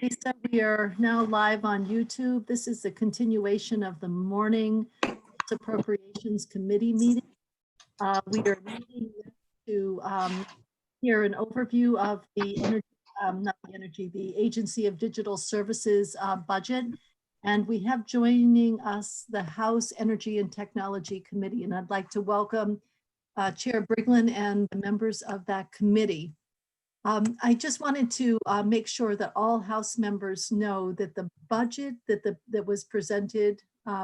Lisa. We are now live on YouTube. This is the continuation of the morning Appropriations Committee meeting. We are meeting to hear an overview of the the Agency of Digital Services budget. And we have joining us the House Energy and Technology Committee. And I'd like to welcome Chair Briglin and the members of that committee. I just wanted to make sure that all House members know that the budget that was presented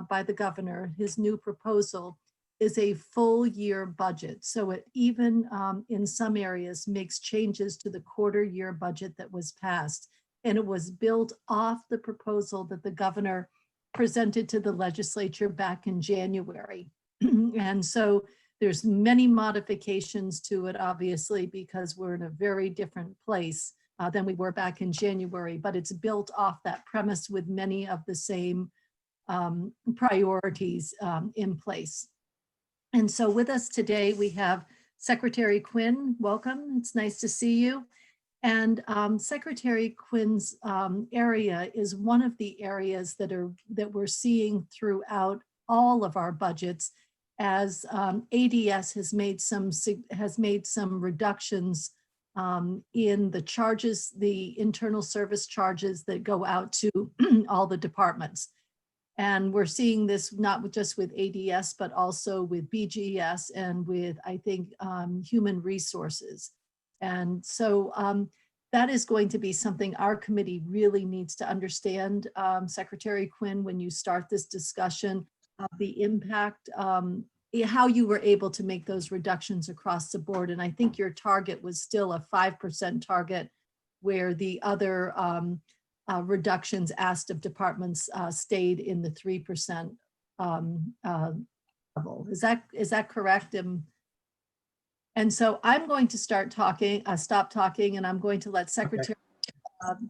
by the governor, his new proposal, is a full year budget. So it even in some areas makes changes to the quarter year budget that was passed. And it was built off the proposal that the governor presented to the legislature back in January. And so there's many modifications to it, obviously, because we're in a very different place than we were back in January, but it's built off that premise with many of the same priorities in place. And so with us today, we have Secretary Quinn. Welcome. It's nice to see you. And Secretary Quinn's area is one of the areas that we're seeing throughout all of our budgets, as ADS has made some reductions in the charges, the internal service charges that go out to all the departments. And we're seeing this not just with ADS, but also with BGS and with, I think, human resources. And so that is going to be something our committee really needs to understand, Secretary Quinn, when you start this discussion of the impact, how you were able to make those reductions across the board. And I think your target was still a 5% target, where the other reductions asked of departments stayed in the 3% level. Is that correct? And so I'm going to stop talking, and I'm going to let Secretary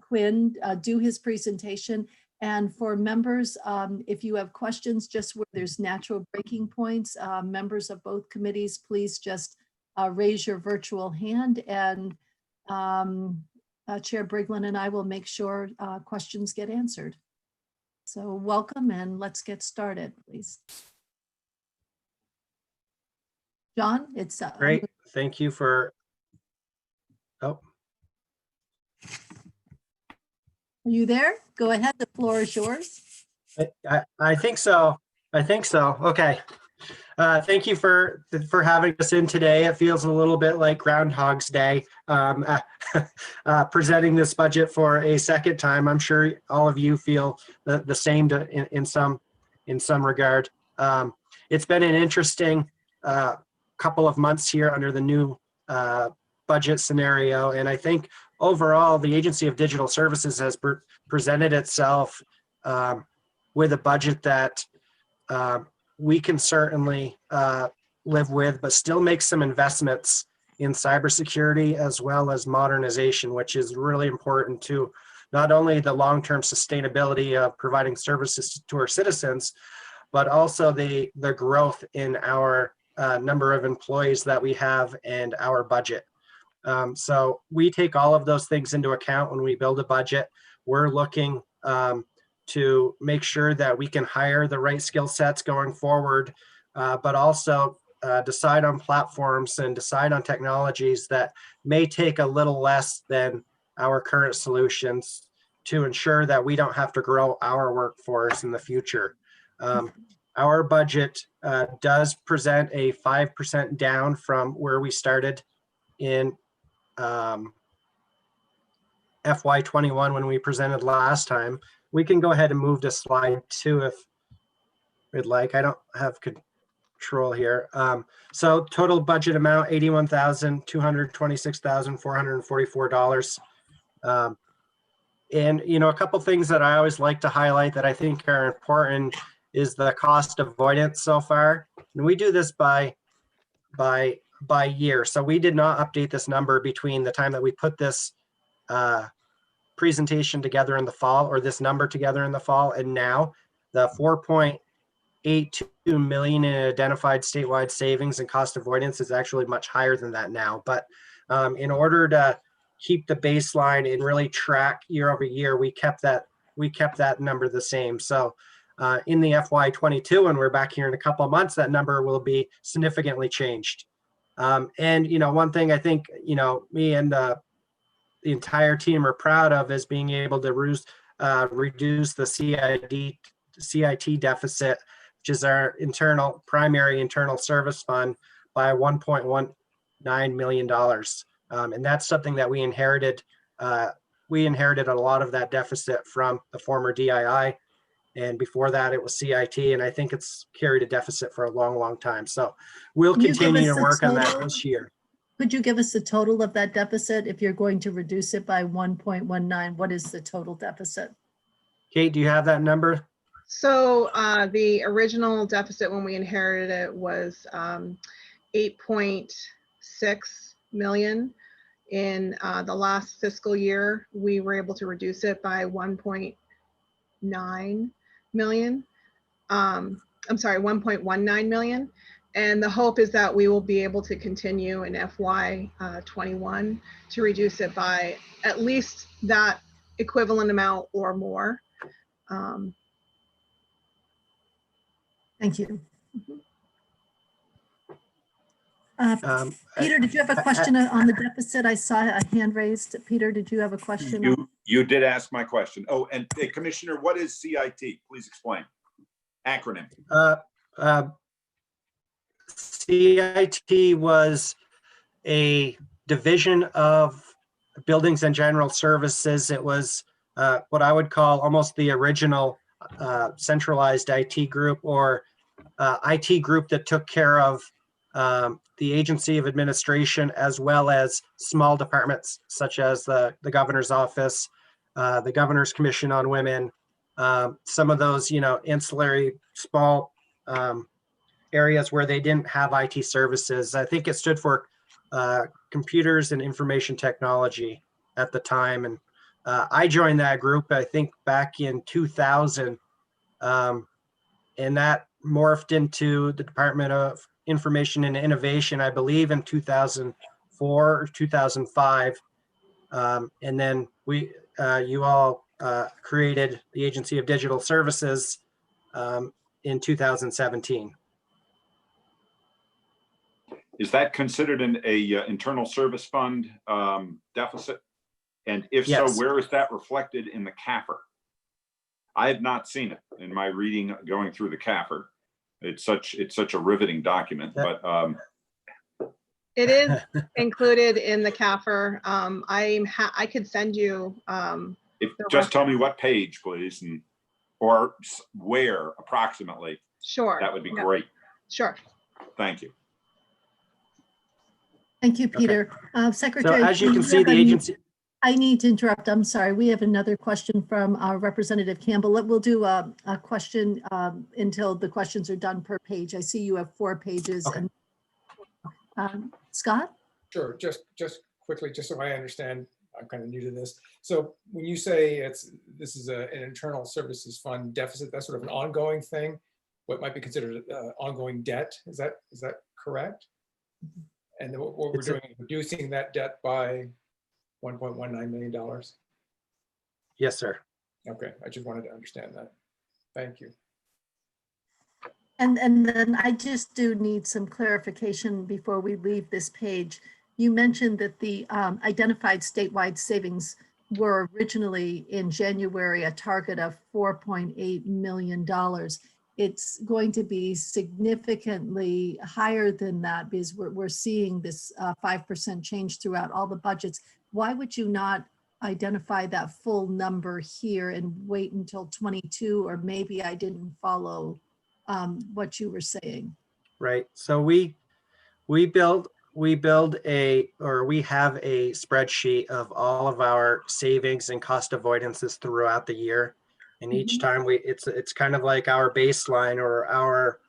Quinn do his presentation. And for members, if you have questions, just where there's natural breaking points, members of both committees, please just raise your virtual hand, and Chair Briglin and I will make sure questions get answered. So welcome, and let's get started, please. John, it's great. Thank you for. Oh. Are you there? Go ahead. The floor is yours. I think so. I think so. Okay. Thank you for having us in today. It feels a little bit like Groundhog's Day, presenting this budget for a second time. I'm sure all of you feel the same in some regard. It's been an interesting couple of months here under the new budget scenario, and I think overall the Agency of Digital Services has presented itself with a budget that we can certainly live with, but still make some investments in cybersecurity as well as modernization, which is really important to not only the long-term sustainability of providing services to our citizens, but also the growth in our number of employees that we have and our budget. So we take all of those things into account when we build a budget. We're looking to make sure that we can hire the right skill sets going forward, but also decide on platforms and decide on technologies that may take a little less than our current solutions to ensure that we don't have to grow our workforce in the future. Our budget does present a 5% down from where we started in FY21 when we presented last time. We can go ahead and move to slide 2 if we'd like. I don't have control here. So total budget amount, $81,226,444. And a couple things that I always like to highlight that I think are important is the cost avoidance so far. And we do this by year. So we did not update this number between the time that we put this presentation together in the fall, or this number together in the fall, and now. The 4.82 million in identified statewide savings and cost avoidance is actually much higher than that now. But in order keep the baseline and really track year over year, we kept that number the same. So in the FY22, when we're back here in a couple of months, that number will be significantly changed. And one thing I think me and the entire team are proud of is being able to reduce the CIT deficit, which is our primary internal service fund, by $1.19 million. And that's something that we inherited. We inherited a lot of that deficit from the former DII. And before that, it was CIT. And I think it's carried a deficit for a long, long time. So we'll continue to work on that this year. Could you give us the total of that deficit? If you're going to reduce it by 1.19, what is the total deficit? Kate, do you have that number? So the original deficit when we inherited it was 8.6 million. In the last fiscal year, we were able to reduce it by 1.9 million. I'm sorry, 1.19 million. And the hope is that we will be able to continue in FY21 to reduce it by at least that equivalent amount or more. Thank you. Peter, did you have a question on the deficit? I saw a hand raised. Peter, did you have a question? You did ask my question. Oh, and Commissioner, what is CIT? Please explain. Acronym. CIT was a division of Buildings and General Services. It was what I would call almost the original centralized IT group, or IT group that took care of the agency of administration, as well as small departments such as the governor's office, the Governor's Commission on Women, some of those, ancillary small areas where they didn't have IT services. I think it stood for computers and information technology at the time. And I joined that group, I think, back in 2000. And that morphed into the Department of Information and Innovation, I believe, in 2004 or 2005. And then you all created the Agency of Digital Services in 2017. Is that considered an internal service fund deficit? And if Yes. so, where is that reflected in the CAFR? I have not seen it in my reading going through the CAFR. It's such a riveting document, but It is included in the CAFR. I could send you. Just tell me what page, please, or where approximately. Sure. That would be great. Sure. Thank you. Thank you, Peter. Secretary. So as you can see, the agency. I need to interrupt. I'm sorry. We have another question from Representative Campbell. We'll do a question until the questions are done per page. I see you have 4 pages. Okay. And, Scott? Sure. Just quickly, just so I understand, I'm kind of new to this. So when you say this is an internal services fund deficit, that's sort of an ongoing thing, what might be considered ongoing debt. Is that correct? And then what we're doing is reducing that debt by $1.19 million. Yes, sir. Okay, I just wanted to understand that. Thank you. And then I just do need some clarification before we leave this page. You mentioned that the identified statewide savings were originally in January a target of $4.8 million. It's going to be significantly higher than that because we're seeing this 5% change throughout all the budgets. Why would you not identify that full number here and wait until 22? Or maybe I didn't follow what you were saying. Right. So we have a spreadsheet of all of our savings and cost avoidances throughout the year. And each time it's kind of like our baseline or our,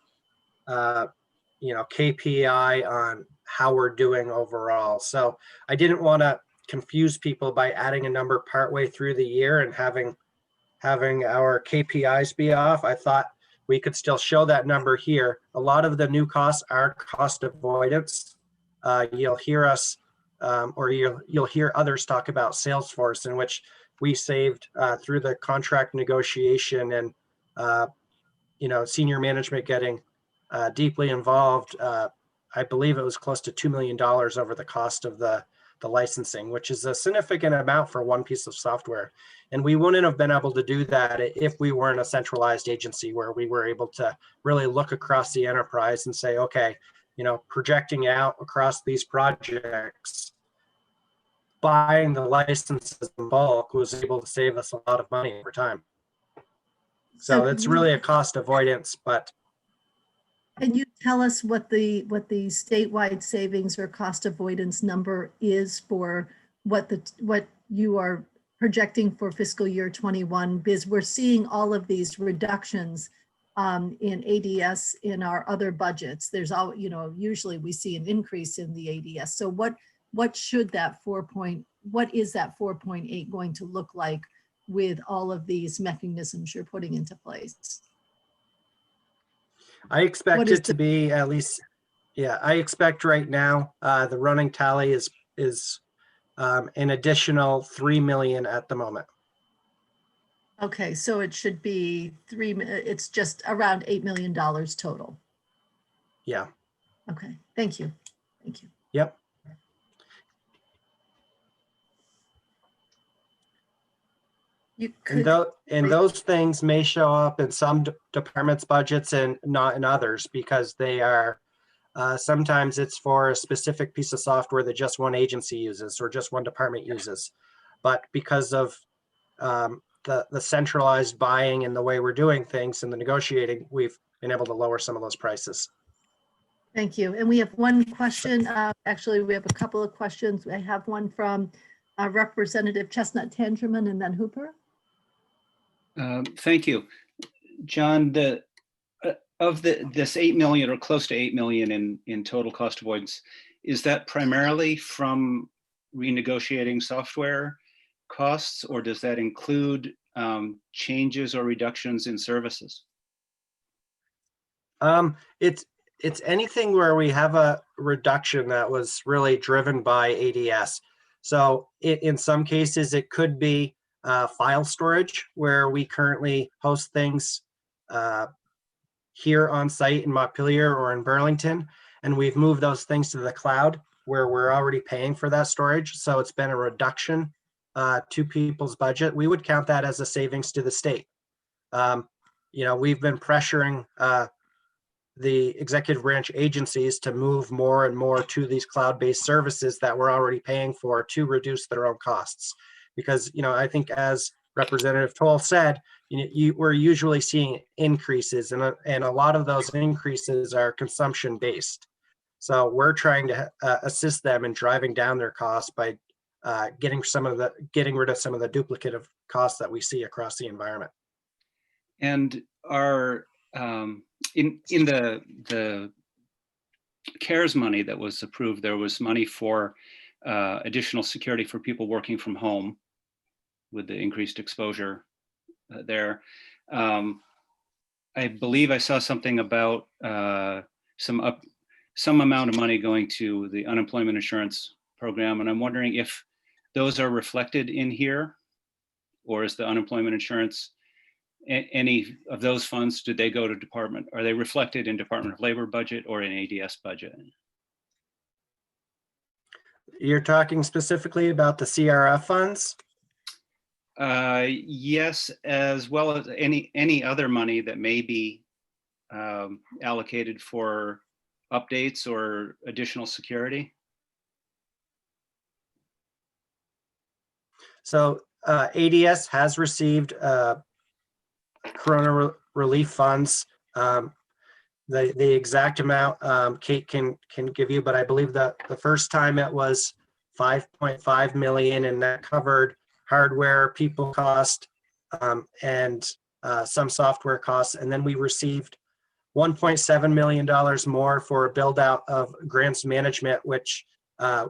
KPI on how we're doing overall. So I didn't want to confuse people by adding a number partway through the year and having our KPIs be off. I thought we could still show that number here. A lot of the new costs are cost avoidance. You'll hear us or you'll hear others talk about Salesforce, in which we saved through the contract negotiation and senior management getting deeply involved. I believe it was close to $2 million over the cost of the licensing, which is a significant amount for one piece of software. And we wouldn't have been able to do that if we weren't a centralized agency where we were able to really look across the enterprise and say, okay, projecting out across these projects, buying the licenses in bulk was able to save us a lot of money over time. So it's really a cost avoidance, but. Can you tell us what the statewide savings or cost avoidance number is for what you are projecting for fiscal year 21? Because we're seeing all of these reductions in ADS in our other budgets. There's usually we see an increase in the ADS. So what is that 4.8 going to look like with all of these mechanisms you're putting into place? I expect it to be at least, I expect right now the running tally is an additional 3 million at the moment. Okay, so it should be it's just around $8 million total. Yeah. Okay, thank you. Thank you. Yep. And those things may show up in some departments' budgets and not in others, because they are sometimes it's for a specific piece of software that just one agency uses or just one department uses. But because of the centralized buying and the way we're doing things and the negotiating, we've been able to lower some of those prices. Thank you. And we have one question. Actually, we have a couple of questions. I have one from Representative Chestnut Tangerman and then Hooper. Thank you, John. This 8 million or close to 8 million in total cost avoidance, is that primarily from renegotiating software costs, or does that include changes or reductions in services? It's anything where we have a reduction that was really driven by ADS. So in some cases, it could be file storage, where we currently host things here on site in Montpelier or in Burlington, and we've moved those things to the cloud where we're already paying for that storage. So it's been a reduction to people's budget. We would count that as a savings to the state. We've been pressuring the executive branch agencies to move more and more to these cloud-based services that we're already paying for to reduce their own costs. Because, I think as Representative Toll said, we're usually seeing increases, and a lot of those increases are consumption-based. So we're trying to assist them in driving down their costs by getting rid of some of the duplicative costs that we see across the environment. And are in the CARES money that was approved, there was money for additional security for people working from home with the increased exposure there. I believe I saw something about some amount of money going to the unemployment insurance program, and I'm wondering if those are reflected in here, or is the unemployment insurance, any of those funds, did they go to are they reflected in Department of Labor budget or in ADS budget? You're talking specifically about the CRF funds? Yes, as well as any other money that may be allocated for updates or additional security. So ADS has received Corona relief funds. The exact amount Kate can give you, but I believe that the first time it was 5.5 million, and that covered hardware, people cost, and some software costs. And then we received $1.7 million more for a build out of grants management, which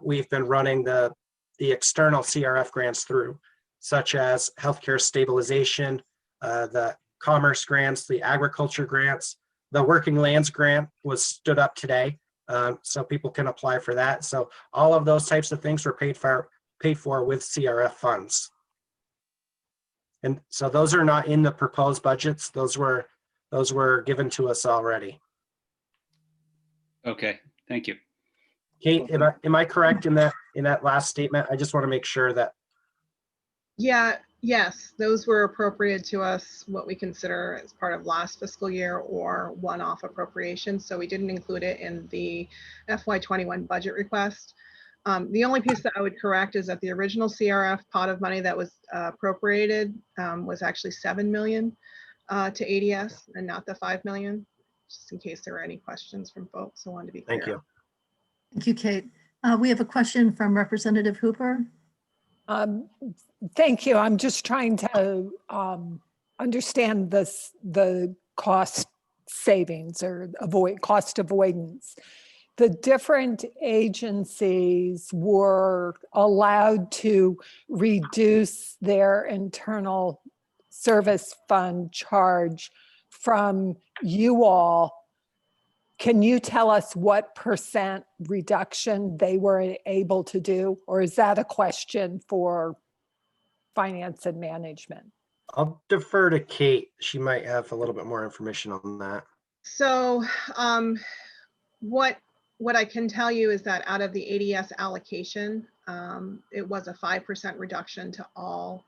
we've been running the external CRF grants through, such as healthcare stabilization, the commerce grants, the agriculture grants. The working lands grant was stood up today. so people can apply for that. So all of those types of things were paid for with CRF funds. And so those are not in the proposed budgets. Those were given to us already. Okay, thank you. Kate, am I correct in that last statement? I just want to make sure that. Yeah, yes, those were appropriated to us, what we consider as part of last fiscal year or one-off appropriations. So we didn't include it in the FY21 budget request. The only piece that I would correct is that the original CRF pot of money that was appropriated was actually 7 million to ADS and not the 5 million, just in case there were any questions from folks. I wanted to be clear. Thank you. Thank you, Kate. We have a question from Representative Hooper. Thank you. I'm just trying to understand the cost savings or cost avoidance. The different agencies were allowed to reduce their internal service fund charge from you all. Can you tell us what % reduction they were able to do? Or is that a question for finance and management? I'll defer to Kate. She might have a little bit more information on that. So what I can tell you is that out of the ADS allocation, it was a 5% reduction to all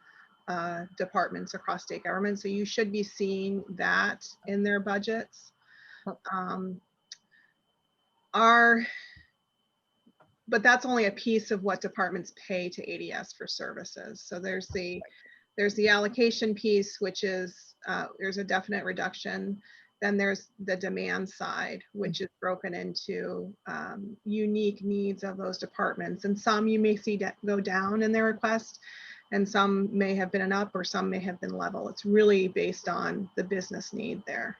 departments across state government. So you should be seeing that in their budgets. But that's only a piece of what departments pay to ADS for services. So there's the allocation piece, which is there's a definite reduction. Then there's the demand side, which is broken into unique needs of those departments. And some you may see go down in their request, and some may have been an up, or some may have been level. It's really based on the business need there.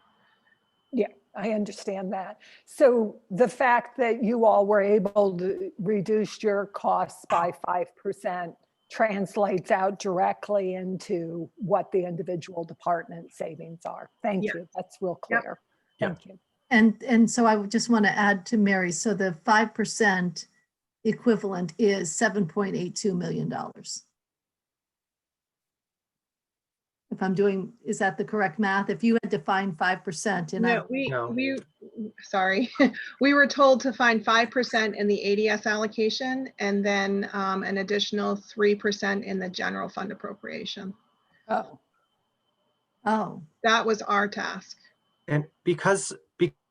Yeah, I understand that. So the fact that you all were able to reduce your costs by 5% translates out directly into what the individual department savings are. Thank you. That's real clear. Yep. Thank you. And so I would just want to add to Mary, so the 5% equivalent is $7.82 million. If I'm doing, is that the correct math? If you had to find 5% and we sorry, we were told to find 5% in the ADS allocation and then an additional 3% in the general fund appropriation. Oh. That was our task. And because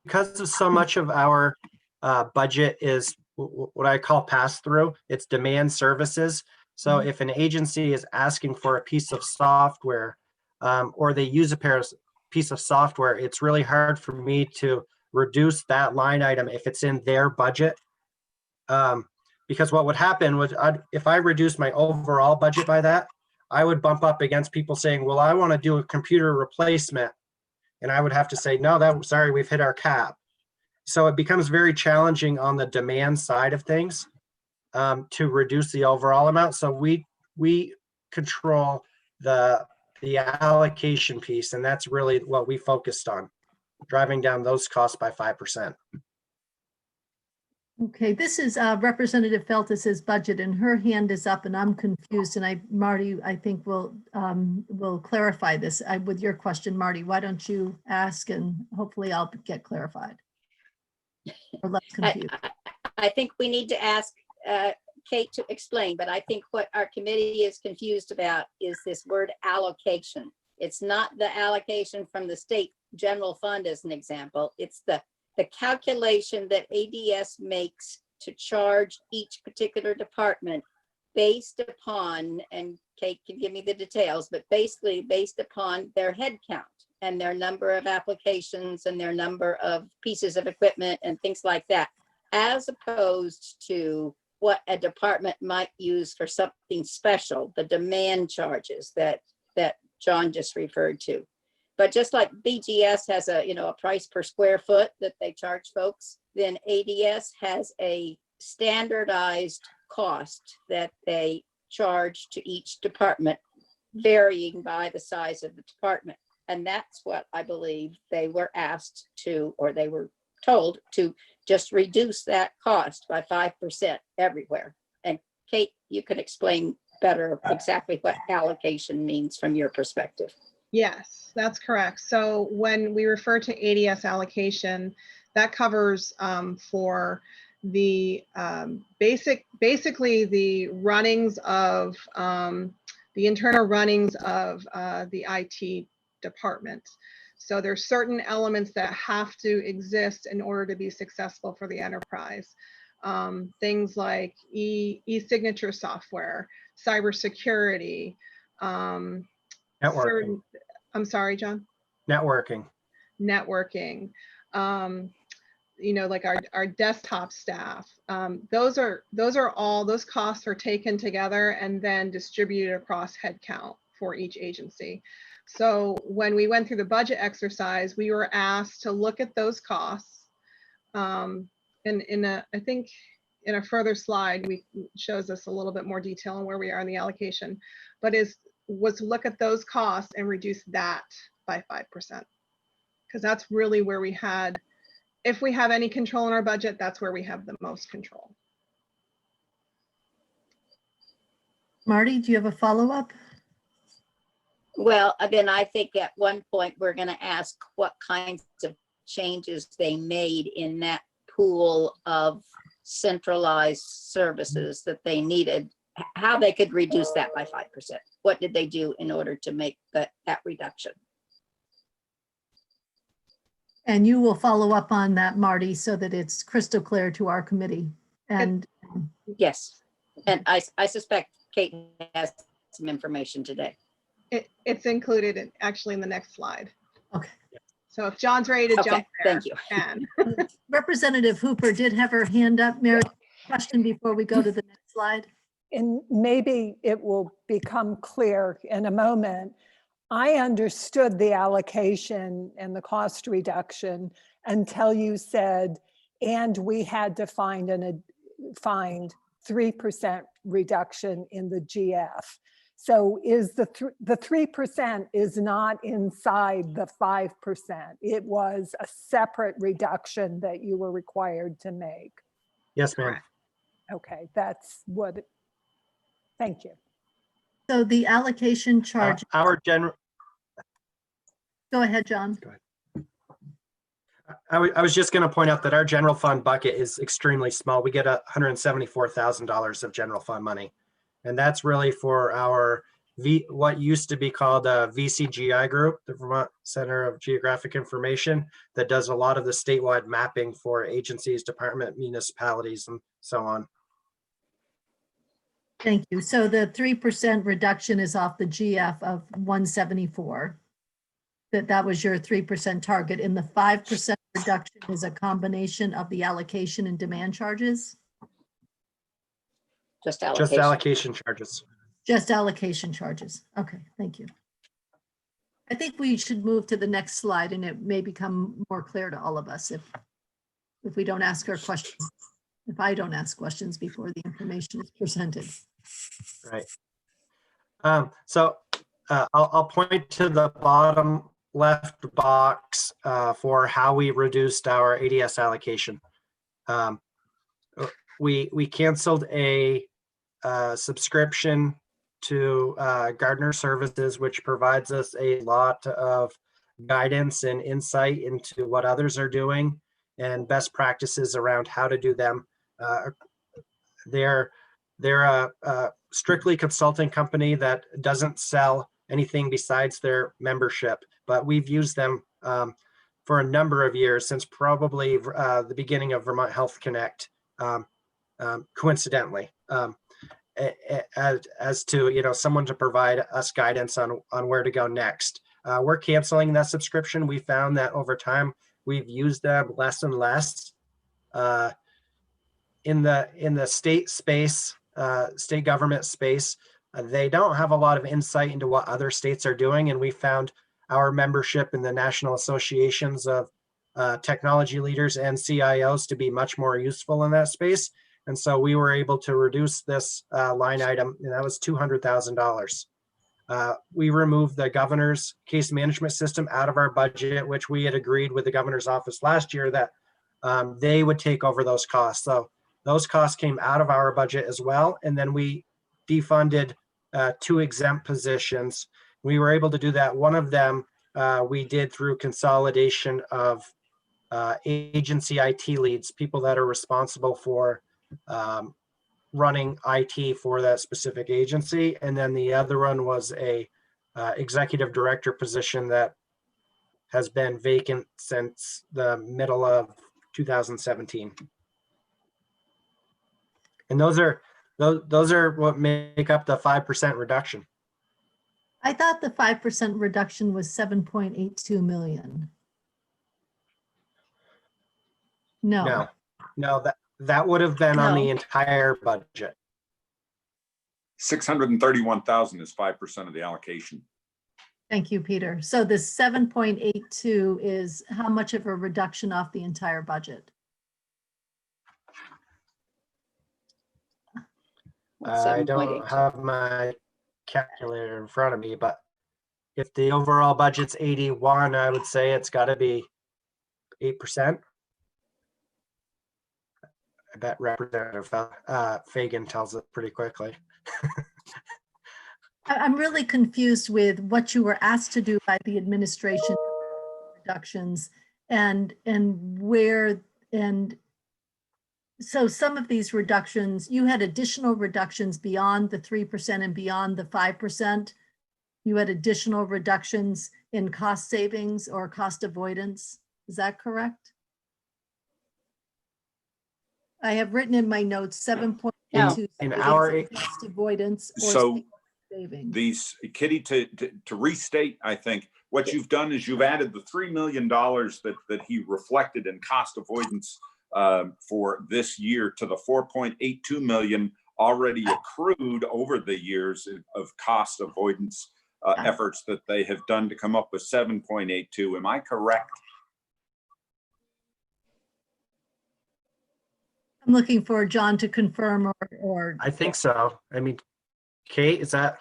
of so much of our budget is what I call pass through, it's demand services. So if an agency is asking for a piece of software or they use a piece of software, it's really hard for me to reduce that line item if it's in their budget. Because what would happen was if I reduce my overall budget by that, I would bump up against people saying, well, I want to do a computer replacement. And I would have to say, no, sorry, we've hit our cap. So it becomes very challenging on the demand side of things to reduce the overall amount. So we control the allocation piece, and that's really what we focused on, driving down those costs by 5%. Okay, this is Representative Feltus's budget, and her hand is up, and I'm confused. And Marty, I think will clarify this with your question, Marty. Why don't you ask, and hopefully I'll get clarified or less confused. I think we need to ask Kate to explain, but I think what our committee is confused about is this word allocation. It's not the allocation from the state general fund as an example. It's the calculation that ADS makes to charge each particular department based upon, and Kate can give me the details, but basically based upon their head count and their number of applications and their number of pieces of equipment and things like that, as opposed to what a department might use for something special, the demand charges that John just referred to. But just like BGS has a price per square foot that they charge folks, then ADS has a standardized cost that they charge to each department, varying by the size of the department. And that's what I believe they were asked to, or they were told to just reduce that cost by 5% everywhere. And Kate, you can explain better exactly what allocation means from your perspective. Yes, that's correct. So when we refer to ADS allocation, that covers for the basically the runnings of the internal runnings of the IT department. So there's certain elements that have to exist in order to be successful for the enterprise. Things like e-signature software, cybersecurity, Networking. I'm sorry, John? Networking. Networking. You know, like our desktop staff. Those costs are taken together and then distributed across headcount for each agency. So when we went through the budget exercise, we were asked to look at those costs. And I think in a further slide, shows us a little bit more detail on where we are in the allocation, but was to look at those costs and reduce that by 5%. Because that's really where we had, if we have any control in our budget, that's where we have the most control. Marty, do you have a follow-up? Well, then I think at one point we're going to ask what kinds of changes they made in that pool of centralized services that they needed, how they could reduce that by 5%. What did they do in order to make that reduction? And you will follow up on that, Marty, so that it's crystal clear to our committee. And Yes, and I suspect Kate has some information today. It's included actually in the next slide. okay. So if John's ready to Okay, jump there, thank you. can. Representative Hooper did have her hand up. Mary, question before we go to the next slide. And maybe it will become clear in a moment. I understood the allocation and the cost reduction until you said, and we had to find 3% reduction in the GF. So is the 3% is not inside the 5%. It was a separate reduction that you were required to make. Yes, ma'am. Okay, that's what, thank you. So the allocation charge, Our general, go ahead, John. I was just going to point out that our general fund bucket is extremely small. We get $174,000 of general fund money. And that's really for our what used to be called a VCGI group, the Vermont Center of Geographic Information, that does a lot of the statewide mapping for agencies, department, municipalities, and so on. Thank you. So the 3% reduction is off the GF of 174. That was your 3% target. And the 5% reduction is a combination of the allocation and demand charges? Just allocation. Just allocation charges. Just allocation charges. Okay, thank you. I think we should move to the next slide and it may become more clear to all of us if we don't ask our questions, if I don't ask questions before the information is presented. Right. I'll point to the bottom left box for how we reduced our ADS allocation. We canceled a subscription to Gardner Services, which provides us a lot of guidance and insight into what others are doing and best practices around how to do them. They're a strictly consulting company that doesn't sell anything besides their membership, but we've used them for a number of years, since probably the beginning of Vermont Health Connect, coincidentally, as to someone to provide us guidance on where to go next. We're canceling that subscription. We found that over time we've used them less and less. In the state space, state government space, they don't have a lot of insight into what other states are doing, and we found our membership in the national associations of technology leaders and CIOs to be much more useful in that space. And so we were able to reduce this line item, and that was $200,000. We removed the governor's case management system out of our budget, which we had agreed with the governor's office last year that they would take over those costs. So those costs came out of our budget as well. And then we defunded 2 exempt positions. We were able to do that. One of them we did through consolidation of agency IT leads, people that are responsible for running IT for that specific agency. And then the other one was a executive director position that has been vacant since the middle of 2017. And those are what make up the 5% reduction. I thought the 5% reduction was 7.82 million. No. No, that would have been on No. the entire budget. 631,000 is 5% of the allocation. Thank you, Peter. So the 7.82 is how much of a reduction off the entire budget? I don't have my calculator in front of me, but if the overall budget's 81, I would say it's got to be 8%. I bet Representative Fagan tells it pretty quickly. I'm really confused with what you were asked to do by the administration reductions and where, and so some of these reductions, you had additional reductions beyond the 3% and beyond the 5%. You had additional reductions in cost savings or cost avoidance. Is that correct? I have written in my notes 7.2 in our cost avoidance or So savings. these, Kitty, to restate, I think what you've done is you've added the $3 million that he reflected in cost avoidance for this year to the 4.82 million already accrued over the years of cost avoidance efforts that they have done to come up with 7.82. Am I correct? I'm looking for John to confirm or I think so. I mean, Kate, is that?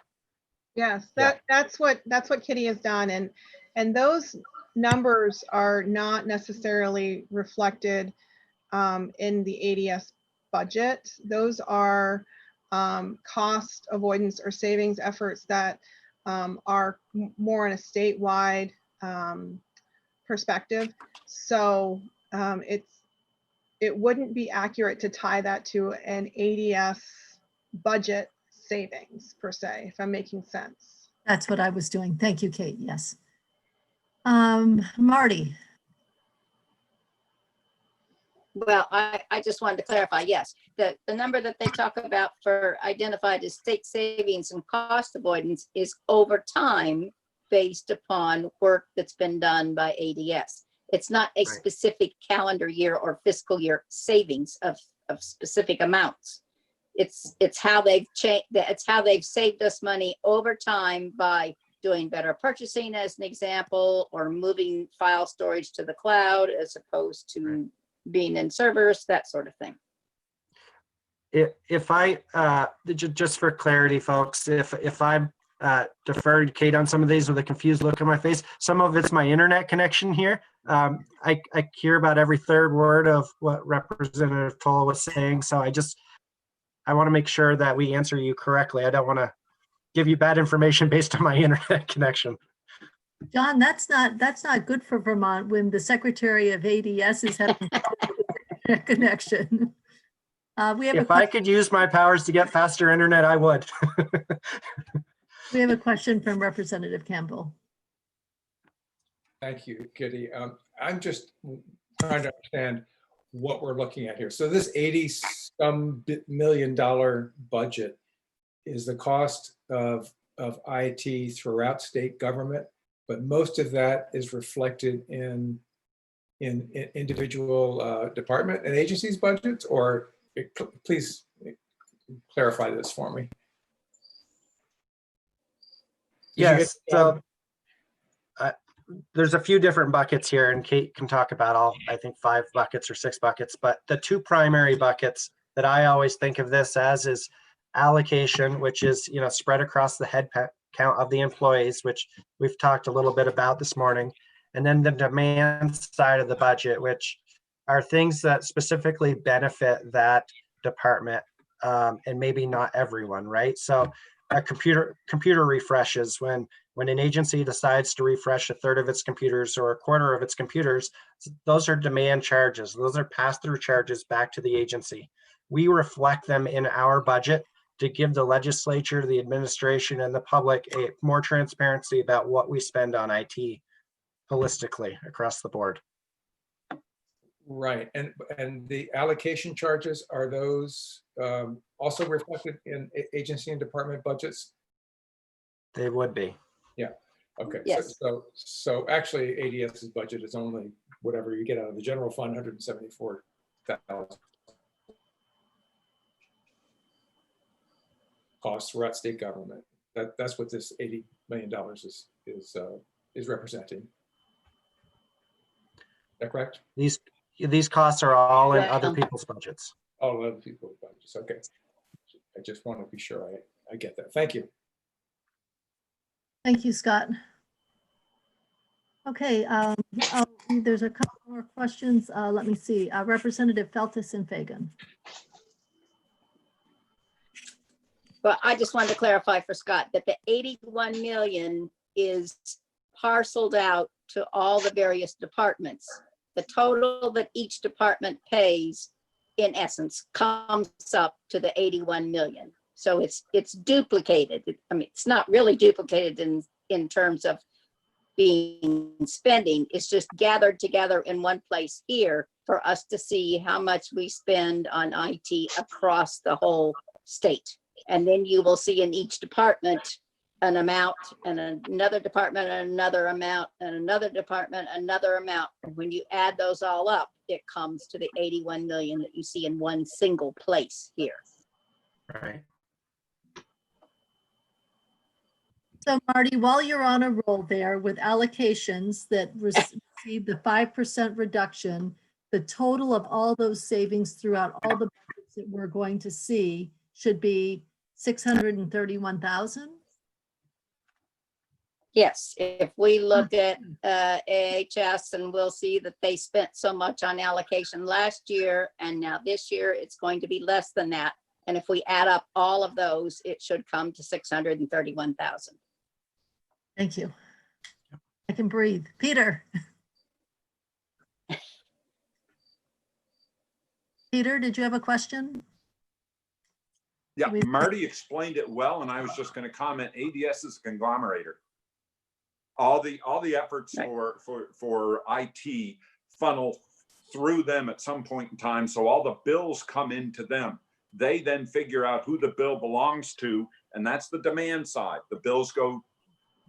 Yes, Yeah. that's what Kitty has done, and those numbers are not necessarily reflected in the ADS budget. Those are cost avoidance or savings efforts that are more in a statewide perspective. So it wouldn't be accurate to tie that to an ADS budget savings per se, if I'm making sense. that's what I was doing. Thank you, Kate. Yes. Marty. Well, I just wanted to clarify, yes, the number that they talk about for identified as state savings and cost avoidance is over time based upon work that's been done by ADS. It's not a specific calendar year or fiscal year savings of specific amounts. It's how they've changed, it's how they've saved us money over time by doing better purchasing as an example, or moving file storage to the cloud as opposed to being in servers, that sort of thing. If I, just for clarity, folks, if I'm deferred Kate on some of these with a confused look on my face, some of it's my internet connection here. I hear about every third word of what Representative Toll was saying. So I want to make sure that we answer you correctly. I don't want to give you bad information based on my internet connection. John, that's not good for Vermont when the Secretary of ADS is having a connection. If I could use my powers to get faster internet, I would. We have a question from Representative Campbell. Thank you, Kitty. I'm just trying to understand what we're looking at here. So this $80-some million budget is the cost of IT throughout state government, but most of that is reflected in individual department and agencies' budgets, or please clarify this for me. Yes, so there's a few different buckets here, and Kate can talk about all, I think 5 buckets or 6 buckets, but the 2 primary buckets that I always think of this as is allocation, which is, spread across the head count of the employees, which we've talked a little bit about this morning, and then the demand side of the budget, which are things that specifically benefit that department, and maybe not everyone, right? So computer refreshes, when an agency decides to refresh a third of its computers or a quarter of its computers, those are demand charges. Those are pass-through charges back to the agency. We reflect them in our budget to give the legislature, the administration, and the public a more transparency about what we spend on IT holistically across the board. Right, and the allocation charges, are those also reflected in agency and department budgets? They would be. Okay, Yes. so actually ADS's budget is only whatever you get out of the general fund, 174,000. Costs throughout state government. That's what this $80 million is representing. Is that correct? These costs are all in Well- other people's budgets. All other people's budgets. Okay. I just want to be sure I get that. Thank you. Thank you, Scott. Okay, there's a couple more questions. Let me see. Representative Feltus and Fagan. Well, I just wanted to clarify for Scott that the 81 million is parceled out to all the various departments. The total that each department pays, in essence, comes up to the 81 million. So it's duplicated. I mean, it's not really duplicated in terms of being spending. It's just gathered together in one place here for us to see how much we spend on IT across the whole state. And then you will see in each department an amount, and another department another amount, and another department another amount. And when you add those all up, it comes to the 81 million that you see in one single place here. Right. So Marty, while you're on a roll there with allocations that received the 5% reduction, the total of all those savings throughout all the budgets that we're going to see should be 631,000? Yes, if we look at AHS, and we'll see that they spent so much on allocation last year, and now this year it's going to be less than that. And if we add up all of those, it should come to 631,000. Thank you. I can breathe. Peter. Peter, did you have a question? Yeah, Marty explained it well, and I was just going to comment, ADS is a conglomerator. All the efforts for IT funnel through them at some point in time. So all the bills come into them. They then figure out who the bill belongs to, and that's the demand side. The bills go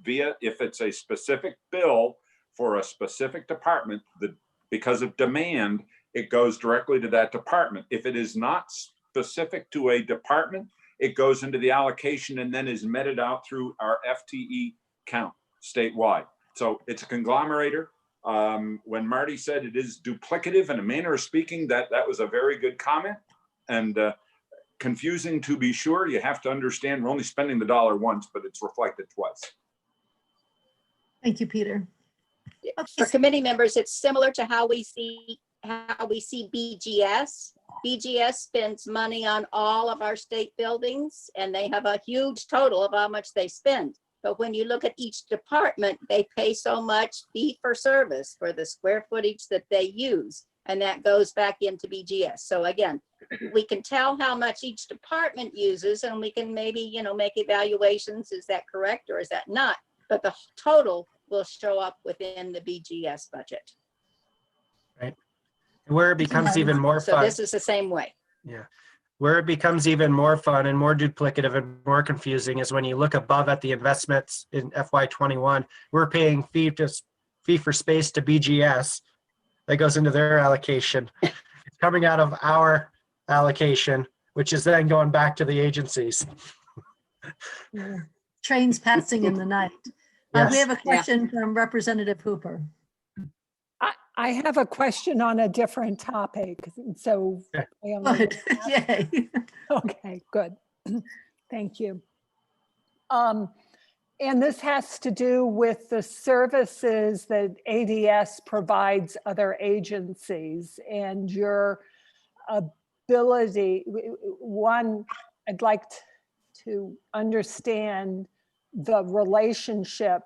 via, if it's a specific bill for a specific department, because of demand, it goes directly to that department. If it is not specific to a department, it goes into the allocation and then is meted out through our FTE count statewide. So it's a conglomerator. When Marty said it is duplicative in a manner of speaking, that was a very good comment, and confusing to be sure. You have to understand we're only spending the dollar once, but it's reflected twice. Thank you, Peter. For committee members, it's similar to how we see BGS. BGS spends money on all of our state buildings, and they have a huge total of how much they spend. But when you look at each department, they pay so much fee for service for the square footage that they use, and that goes back into BGS. So again, we can tell how much each department uses, and we can maybe, make evaluations. Is that correct or is that not? But the total will show up within the BGS budget. Right. And where it becomes even more So fun. this is the same way. Yeah. Where it becomes even more fun and more duplicative and more confusing is when you look above at the investments in FY21. We're paying fee for space to BGS. That goes into their allocation. It's coming out of our allocation, which is then going back to the agencies. Trains passing in the night. Yes. We have a question from Representative Hooper. I have a question on a different topic. So I only Good. Yay. Okay, good. Thank you. And this has to do with the services that ADS provides other agencies and your ability. One, I'd like to understand the relationship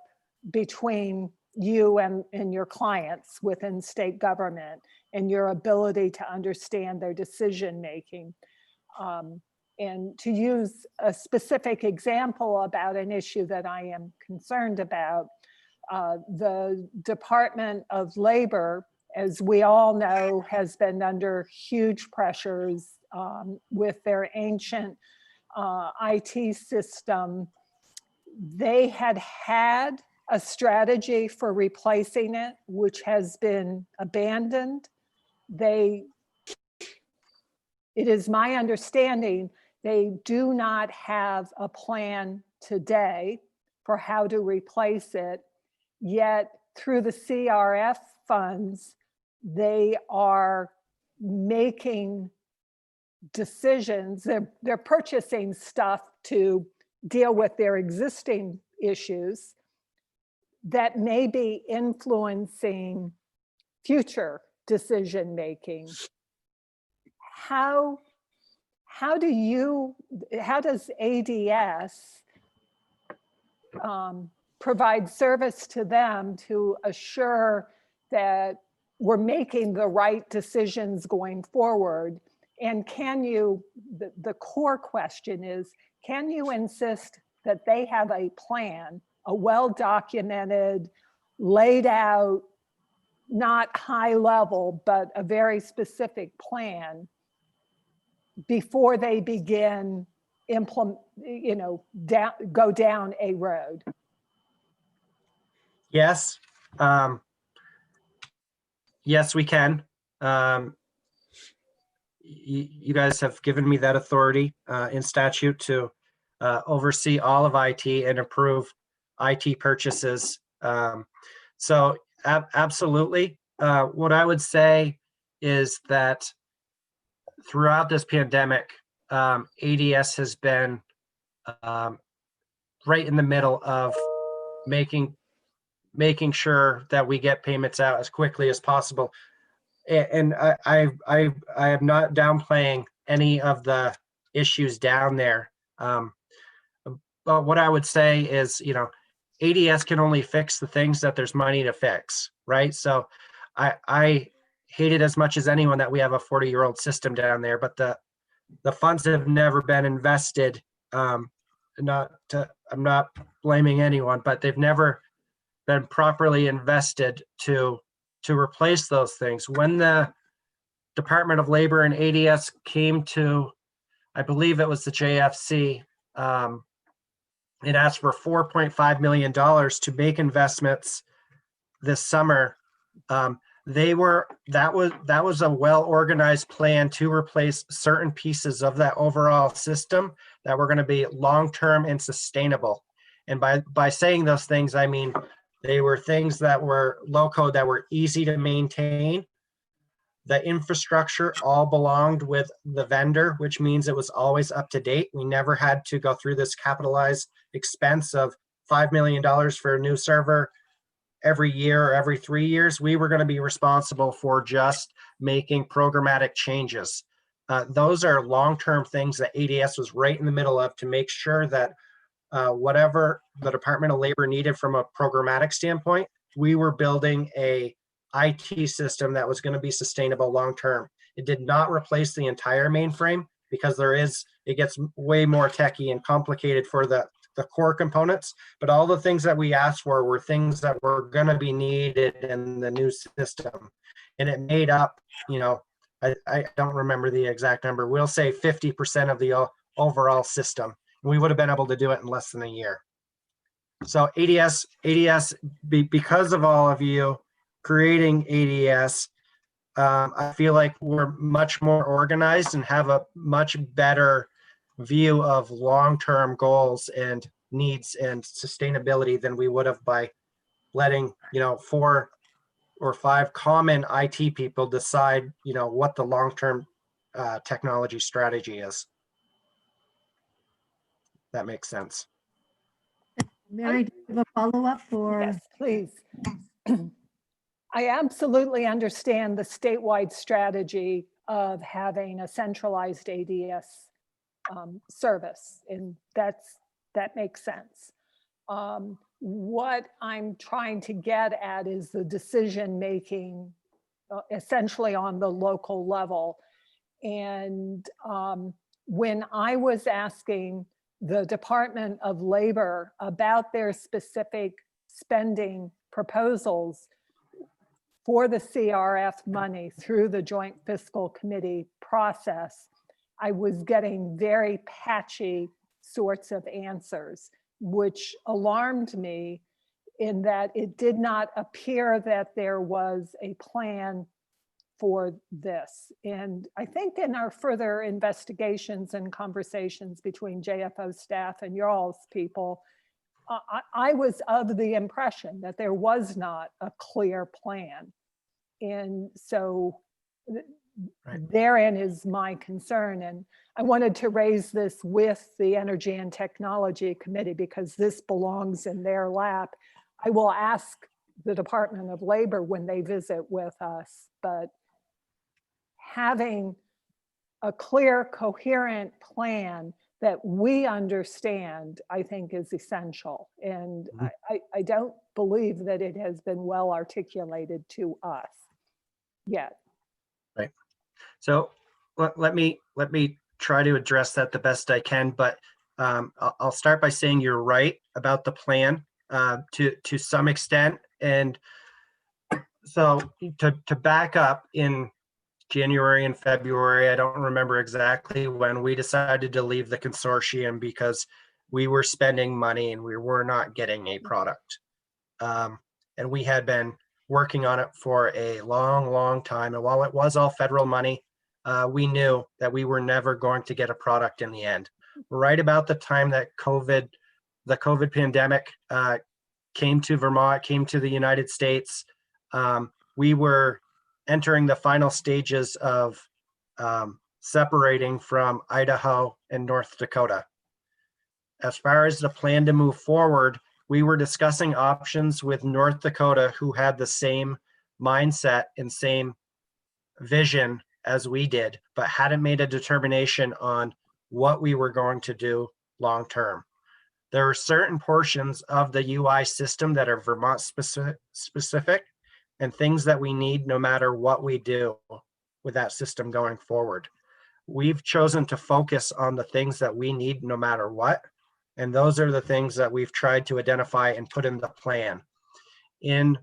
between you and your clients within state government and your ability to understand their decision-making. And to use a specific example about an issue that I am concerned about, the Department of Labor, as we all know, has been under huge pressures with their ancient IT system. They had a strategy for replacing it, which has been abandoned. It is my understanding they do not have a plan today for how to replace it, yet through the CRF funds, they are making decisions. They're purchasing stuff to deal with their existing issues that may be influencing future decision-making. How does ADS provide service to them to assure that we're making the right decisions going forward? And can you, the core question is, can you insist that they have a plan, a well-documented, laid out, not high level, but a very specific plan before they begin go down a road? Yes. Yes, we can. You guys have given me that authority in statute to oversee all of IT and approve IT purchases. So absolutely. What I would say is that throughout this pandemic, ADS has been right in the middle of making sure that we get payments out as quickly as possible. And I am not downplaying any of the issues down there. But what I would say is, ADS can only fix the things that there's money to fix, right? So I hate it as much as anyone that we have a 40-year-old system down there, but the funds have never been invested. I'm not blaming anyone, but they've never been properly invested to replace those things. When the Department of Labor and ADS came to, I believe it was the JFC, it asked for $4.5 million to make investments this summer. That was a well-organized plan to replace certain pieces of that overall system that were going to be long-term and sustainable. And by saying those things, I mean they were things that were low code, that were easy to maintain. The infrastructure all belonged with the vendor, which means it was always up to date. We never had to go through this capitalized expense of $5 million for a new server every year or every 3 years. We were going to be responsible for just making programmatic changes. Those are long-term things that ADS was right in the middle of to make sure that whatever the Department of Labor needed from a programmatic standpoint, we were building a IT system that was going to be sustainable long-term. It did not replace the entire mainframe because it gets way more techy and complicated for the core components, but all the things that we asked for were things that were going to be needed in the new system. And it made up, I don't remember the exact number. We'll say 50% of the overall system. We would have been able to do it in less than a year. So ADS, because of all of you creating ADS, I feel like we're much more organized and have a much better view of long-term goals and needs and sustainability than we would have by letting 4 or 5 common IT people decide what the long-term technology strategy is. That makes sense. Mary, do you have a follow-up or? Yes, please. I absolutely understand the statewide strategy of having a centralized ADS service, and that makes sense. What I'm trying to get at is the decision-making essentially on the local level. And when I was asking the Department of Labor about their specific spending proposals for the CRF money through the Joint Fiscal Committee process, I was getting very patchy sorts of answers, which alarmed me in that it did not appear that there was a plan for this. And I think in our further investigations and conversations between JFO staff and y'all's people, I was of the impression that there was not a clear plan. And so therein is my concern. And I wanted to raise this with the Energy and Technology Committee because this belongs in their lap. I will ask the Department of Labor when they visit with us, but having a clear, coherent plan that we understand, I think is essential. And I don't believe that it has been well articulated to us yet. Right. So let me try to address that the best I can, but I'll start by saying you're right about the plan to some extent. And so to back up, in January and February, I don't remember exactly when, we decided to leave the consortium because we were spending money and we were not getting a product. And we had been working on it for a long time. And while it was all federal money, we knew that we were never going to get a product in the end. Right about the time that the COVID pandemic came to Vermont, came to the United States, we were entering the final stages of separating from Idaho and North Dakota. As far as the plan to move forward, we were discussing options with North Dakota, who had the same mindset and same vision as we did, but hadn't made a determination on what we were going to do long term. There are certain portions of the UI system that are Vermont specific and things that we need no matter what we do with that system going forward. We've chosen to focus on the things that we need no matter what. And those are the things that we've tried to identify and put in the plan. In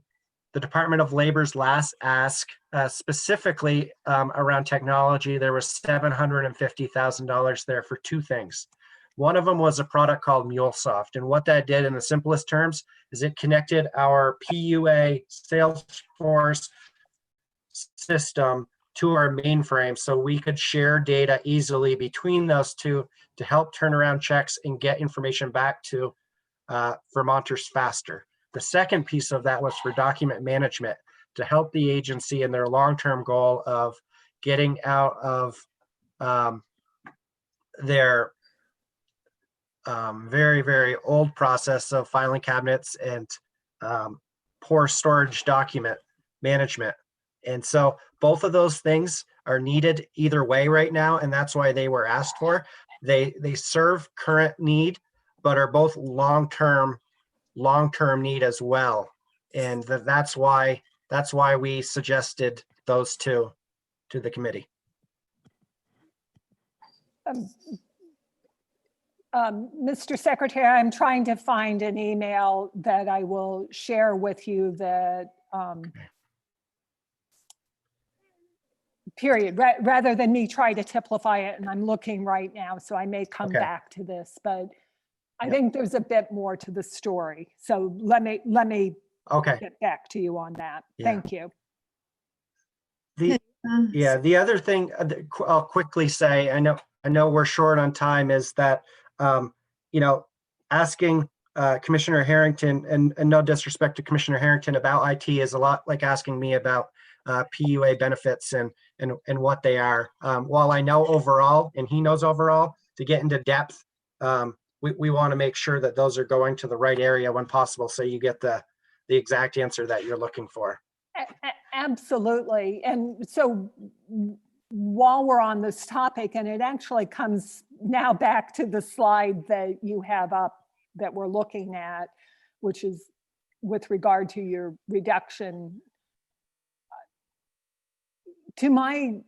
the Department of Labor's last ask, specifically around technology, there was $750,000 there for two things. One of them was a product called MuleSoft. And what that did in the simplest terms is it connected our PUA Salesforce system to our mainframe so we could share data easily between those two to help turn around checks and get information back to Vermonters faster. The second piece of that was for document management to help the agency in their long-term goal of getting out of their very old process of filing cabinets and poor storage document management. And so both of those things are needed either way right now, and that's why they were asked for. They serve current need, but are both long-term need as well. And that's why we suggested those two to the committee. Mr. Secretary, I'm trying to find an email that I will share with you that period, rather than me try to typify it, and I'm looking right now, so I may come back to this, but I think there's a bit more to the story. So let me get back to you on that. Thank you. The other thing I'll quickly say, I know we're short on time, is that asking Commissioner Harrington, and no disrespect to Commissioner Harrington, about IT is a lot like asking me about PUA benefits and what they are. While I know overall, and he knows overall, to get into depth we want to make sure that those are going to the right area when possible, so you get the exact answer that you're looking for. Absolutely. And so while we're on this topic, and it actually comes now back to the slide that you have up that we're looking at, which is with regard to your reduction. I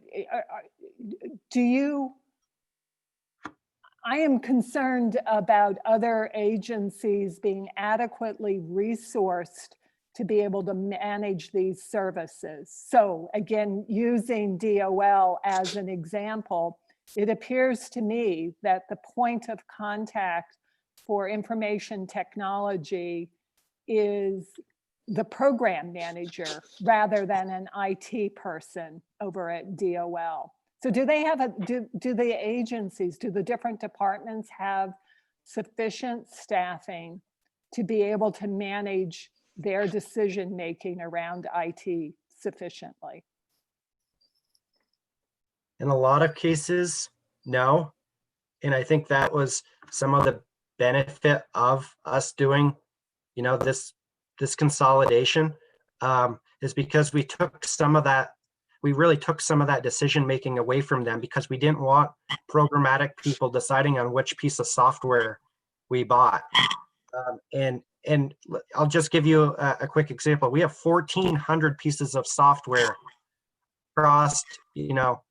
am concerned about other agencies being adequately resourced to be able to manage these services. So again, using DOL as an example, it appears to me that the point of contact for information technology is the program manager rather than an IT person over at DOL. So do they have do the agencies, do the different departments have sufficient staffing to be able to manage their decision-making around IT sufficiently? In a lot of cases, no. And I think that was some of the benefit of us doing, you know, this consolidation, is because we took some of that, we really took some of that decision making away from them, because we didn't want programmatic people deciding on which piece of software we bought. And I'll just give you a quick example. We have 1,400 pieces of software across, you know,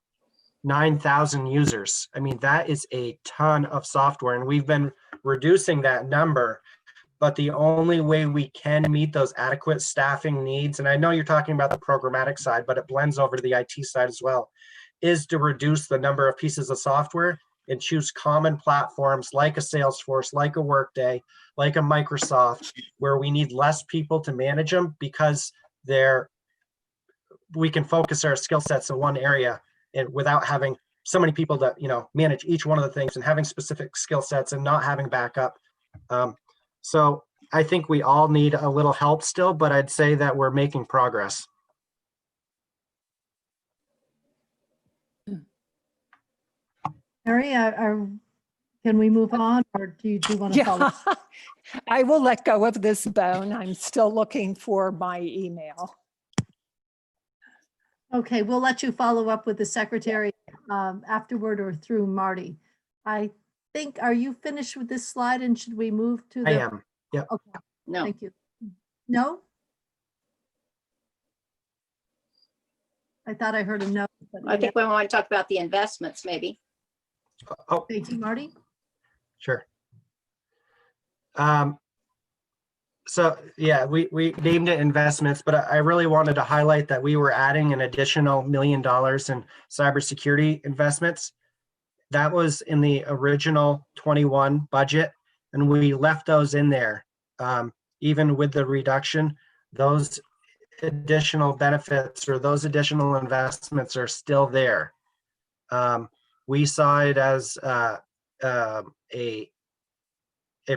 9,000 users. I mean, that is a ton of software, and we've been reducing that number. But the only way we can meet those adequate staffing needs, and I know you're talking about the programmatic side, but it blends over to the IT side as well, is to reduce the number of pieces of software and choose common platforms like a Salesforce, like a Workday, like a Microsoft, where we need less people to manage them, because we can focus our skill sets in one area, and without having so many people that, you know, manage each one of the things, and having specific skill sets and not having backup. So I think we all need a little help still, but I'd say that we're making progress. Mary, can we move on, or do you want to follow? Yeah, I will let go of this bone. I'm still looking for my email. Okay, we'll let you follow up with the secretary afterward, or through Marty. I think, are you finished with this slide, and should we move to the? I am. Yep. Okay, No, thank you. No? I thought I heard a no. But I think we want to talk about the investments, maybe. Oh, thank you, Marty. sure. So yeah, we named it investments, but I really wanted to highlight that we were adding an additional $1 million in cybersecurity investments. That was in the original 21 budget, and we left those in there. Even with the reduction, those additional benefits or those additional investments are still there. We saw it as a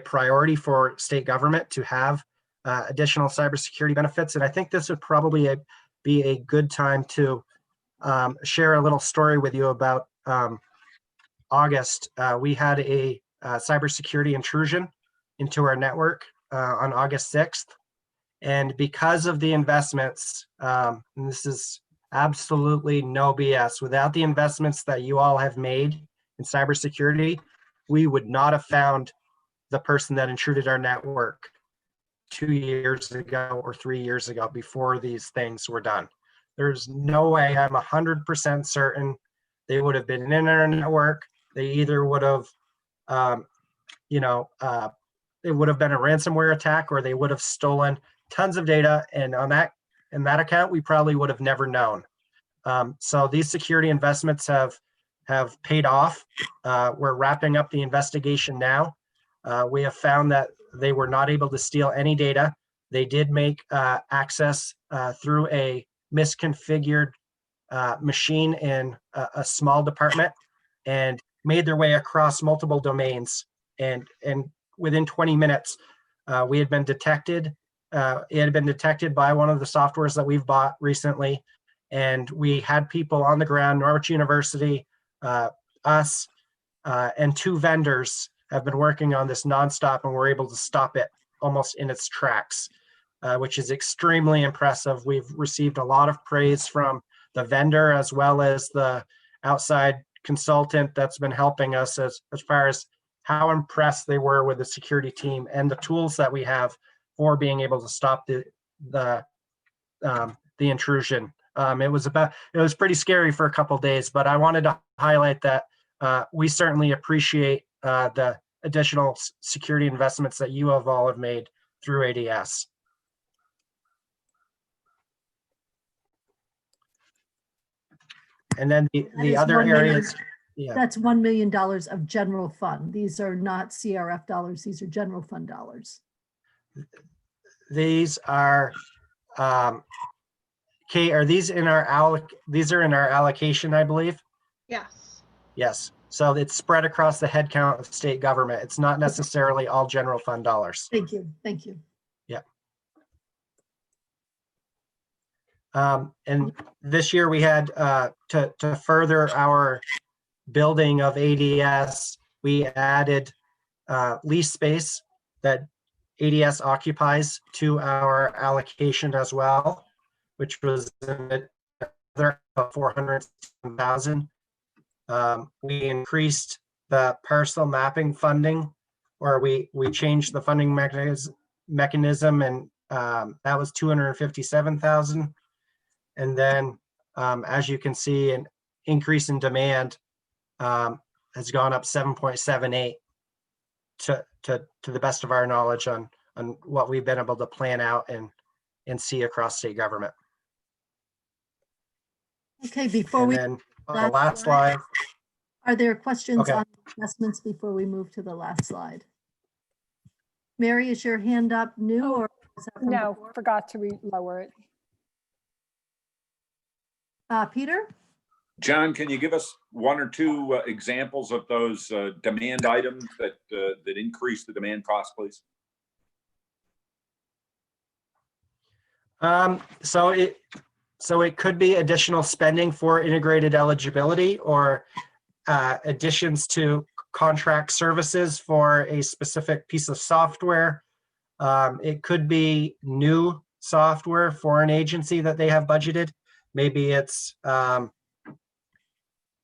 priority for state government to have additional cybersecurity benefits. And I think this would probably be a good time to share a little story with you about August. We had a cybersecurity intrusion into our network on August 6th. And because of the investments, and this is absolutely no BS, without the investments that you all have made in cybersecurity, we would not have found the person that intruded our network 2 years ago or 3 years ago before these things were done. There's no way, I'm 100% certain they would have been in our network. They either would have, it would have been a ransomware attack, or they would have stolen tons of data. And on that account, we probably would have never known. So these security investments have paid off. We're wrapping up the investigation now. We have found that they were not able to steal any data. They did make access through a misconfigured machine in a small department, and made their way across multiple domains. And within 20 minutes, we had been detected. It had been detected by one of the softwares that we've bought recently. And we had people on the ground, Norwich University, us, and 2 vendors have been working on this nonstop, and we're able to stop it almost in its tracks, which is extremely impressive. We've received a lot of praise from the vendor as well as the outside consultant that's been helping us as far as how impressed they were with the security team and the tools that we have for being able to stop the intrusion. It was pretty scary for a couple of days, but I wanted to highlight that we certainly appreciate the additional security investments that you all have made through ADS. And then That the is other 1 million. areas, yeah, That's $1 million of general fund. These are not CRF dollars. These are general fund dollars. these are, Kate, are these in our these are in our allocation, I believe? Yes. Yes. So it's spread across the headcount of state government. It's not necessarily all general fund dollars. Thank you. Thank you. And this year we had to further our building of ADS, we added lease space that ADS occupies to our allocation as well, which was another 400,000. We increased the parcel mapping funding, or we changed the funding mechanism, and that was 257,000. And then, as you can see, an increase in demand has gone up 7.78 to the best of our knowledge on what we've been able to plan out and see across state government. Okay, before And we, then on the last slide, are there questions Okay. on investments before we move to the last slide? Mary, is your hand up new or? is that from No, before? forgot to lower it. Peter? John, can you give us one or two examples of those demand items that increase the demand cost, please? So it could be additional spending for integrated eligibility, or additions to contract services for a specific piece of software. It could be new software for an agency that they have budgeted. Maybe it's a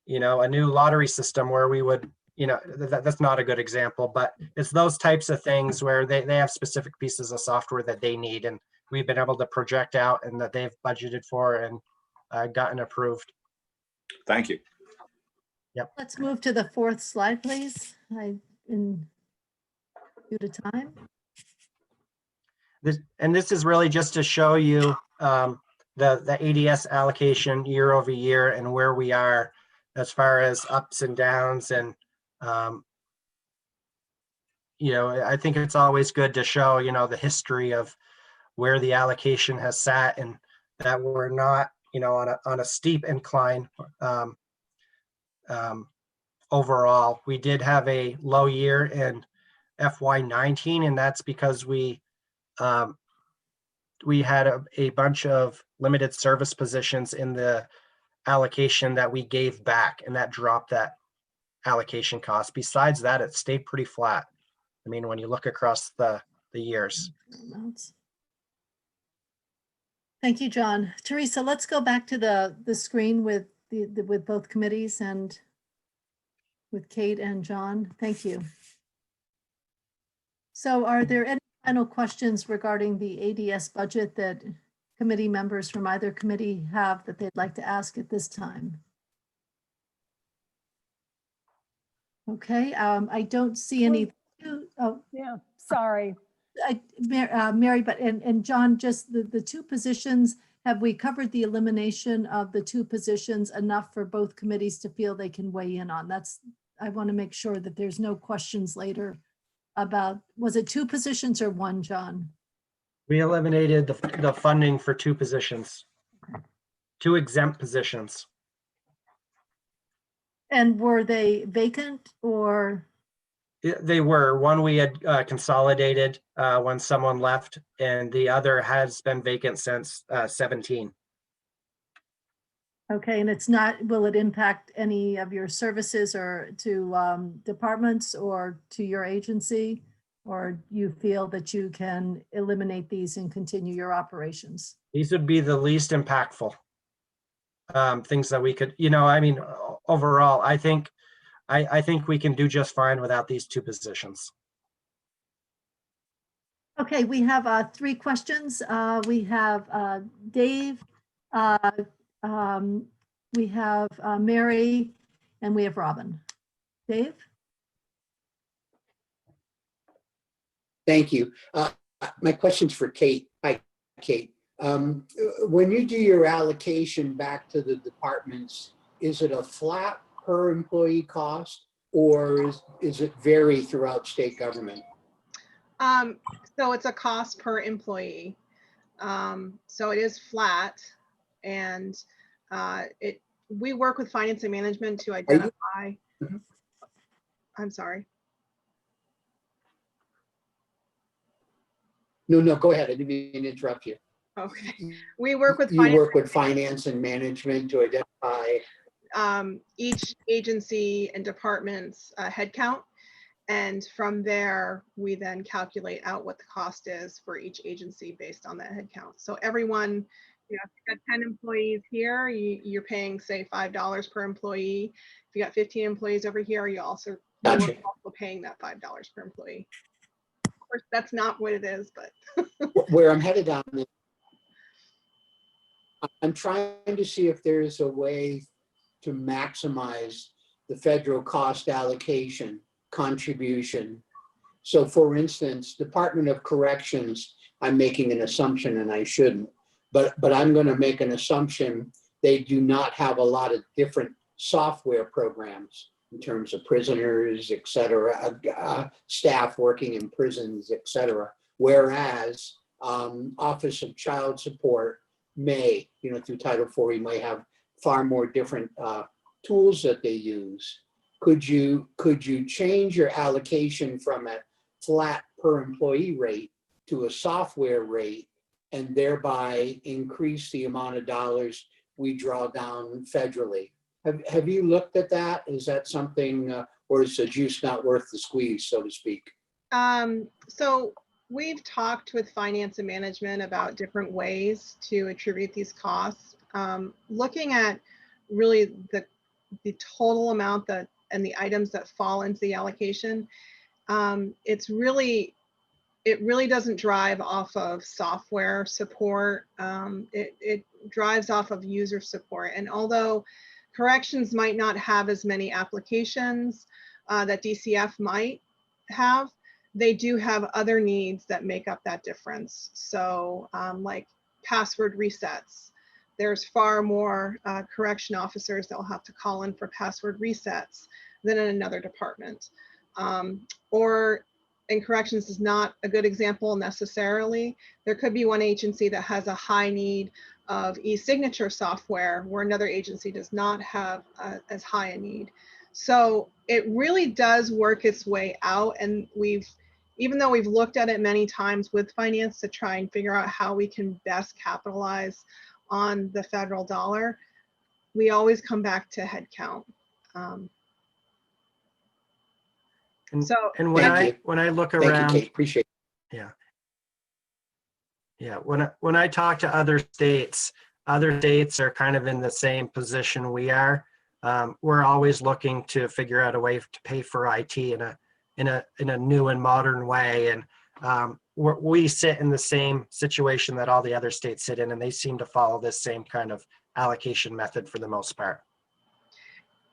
new lottery system where we would, that's not a good example, but it's those types of things where they have specific pieces of software that they need, and we've been able to project out and that they've budgeted for and gotten approved. Thank you. Let's move to the fourth slide, please. In due to time. This is really just to show you the ADS allocation year over year and where we are as far as ups and downs. And, I think it's always good to show, the history of where the allocation has sat, and that we're not, on a steep incline. Overall, we did have a low year in FY19, and that's because we had a bunch of limited service positions in the allocation that we gave back, and that dropped that allocation cost. Besides that, it stayed pretty flat. I mean, when you look across the years. Thank you, John. Teresa, let's go back to the screen with with both committees and with Kate and John. Thank you. So are there any final questions regarding the ADS budget that committee members from either committee have that they'd like to ask at this time? Okay, I don't see any. Oh, Yeah, sorry. Mary, but and John, just the two positions, have we covered the elimination of the two positions enough for both committees to feel they can weigh in on? I want to make sure that there's no questions later about, was it two positions or one, John? We eliminated the funding for two positions, two exempt positions. And were they vacant or? They were. One we had consolidated when someone left, and the other has been vacant since 17. Okay, and it's not, will it impact any of your services or to departments or to your agency? Or you feel that you can eliminate these and continue your operations? These would be the least impactful things that we could, overall, I think we can do just fine without these two positions. Okay, we have 3 questions. We have Dave, we have Mary, and we have Robin. Dave? Thank you. My question's for Kate. Hi, Kate. When you do your allocation back to the departments, is it a flat per employee cost, or is it vary throughout state government? So it's a cost per employee. So it is flat, and we work with finance and management to identify. Mhm. I'm sorry. No, go ahead. I didn't mean to interrupt you. Okay. We work with You work with finance and management to identify each agency and department's headcount. And from there, we then calculate out what the cost is for each agency based on that headcount. So everyone, if you got 10 employees here, you're paying, say, $5 per employee. If you got 15 employees over here, you're also paying that $5 per employee. Of course, that's not what it is, but. Where I'm headed on this, I'm trying to see if there's a way to maximize the federal cost allocation contribution. So for instance, Department of Corrections, I'm making an assumption and I shouldn't, but I'm going to make an assumption they do not have a lot of different software programs in terms of prisoners, et cetera, staff working in prisons, et cetera. Whereas Office of Child Support may, through Title IV, you may have far more different tools that they use. Could you change your allocation from a flat per employee rate to a software rate and thereby increase the amount of dollars we draw down federally? Have you looked at that? Is that something, or is the juice not worth the squeeze, so to speak? So we've talked with finance and management about different ways to attribute these costs. Looking at really the total amount that and the items that fall into the allocation, it really doesn't drive off of software support. It drives off of user support. And although corrections might not have as many applications that DCF might have, they do have other needs that make up that difference. So like password resets. There's far more correction officers that will have to call in for password resets than in another department. Or in corrections is not a good example necessarily. There could be one agency that has a high need of e-signature software where another agency does not have as high a need. So it really does work its way out, and even though we've looked at it many times with finance to try and figure out how we can best capitalize on the federal dollar, we always come back to headcount. And when I look around, thank you, Kate. Appreciate it. Yeah. When I talk to other states are kind of in the same position we are. We're always looking to figure out a way to pay for IT in a new and modern way, and we sit in the same situation that all the other states sit in, and they seem to follow this same kind of allocation method for the most part.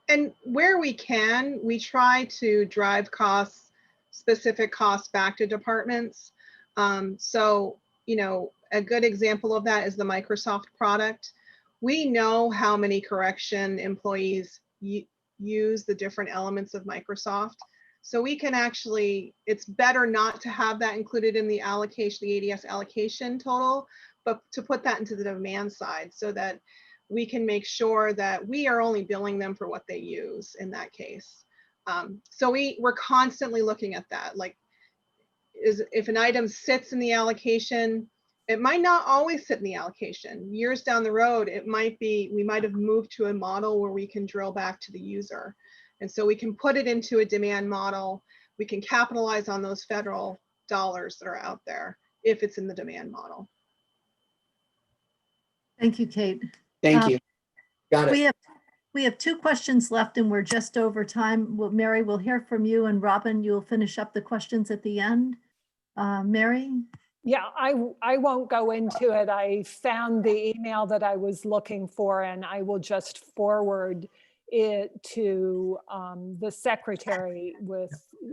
And where we can, we try to drive specific costs back to departments. So, a good example of that is the Microsoft product. We know how many correction employees use the different elements of Microsoft. So we can actually, it's better not to have that included in the allocation, the ADS allocation total, but to put that into the demand side so that we can make sure that we are only billing them for what they use in that case. So we're constantly looking at that. Like, if an item sits in the allocation, It might not always sit in the allocation. Years down the road, it might be, we might have moved to a model where we can drill back to the user. And so we can put it into a demand model. We can capitalize on those federal dollars that are out there if it's in the demand model. Thank you, Kate. Thank you. Got it. We have 2 questions left and we're just over time. Well, Mary, we'll hear from you, and Robin, you'll finish up the questions at the end. Mary? Yeah, I won't go into it. I found the email that I was looking for, and I will just forward it to the secretary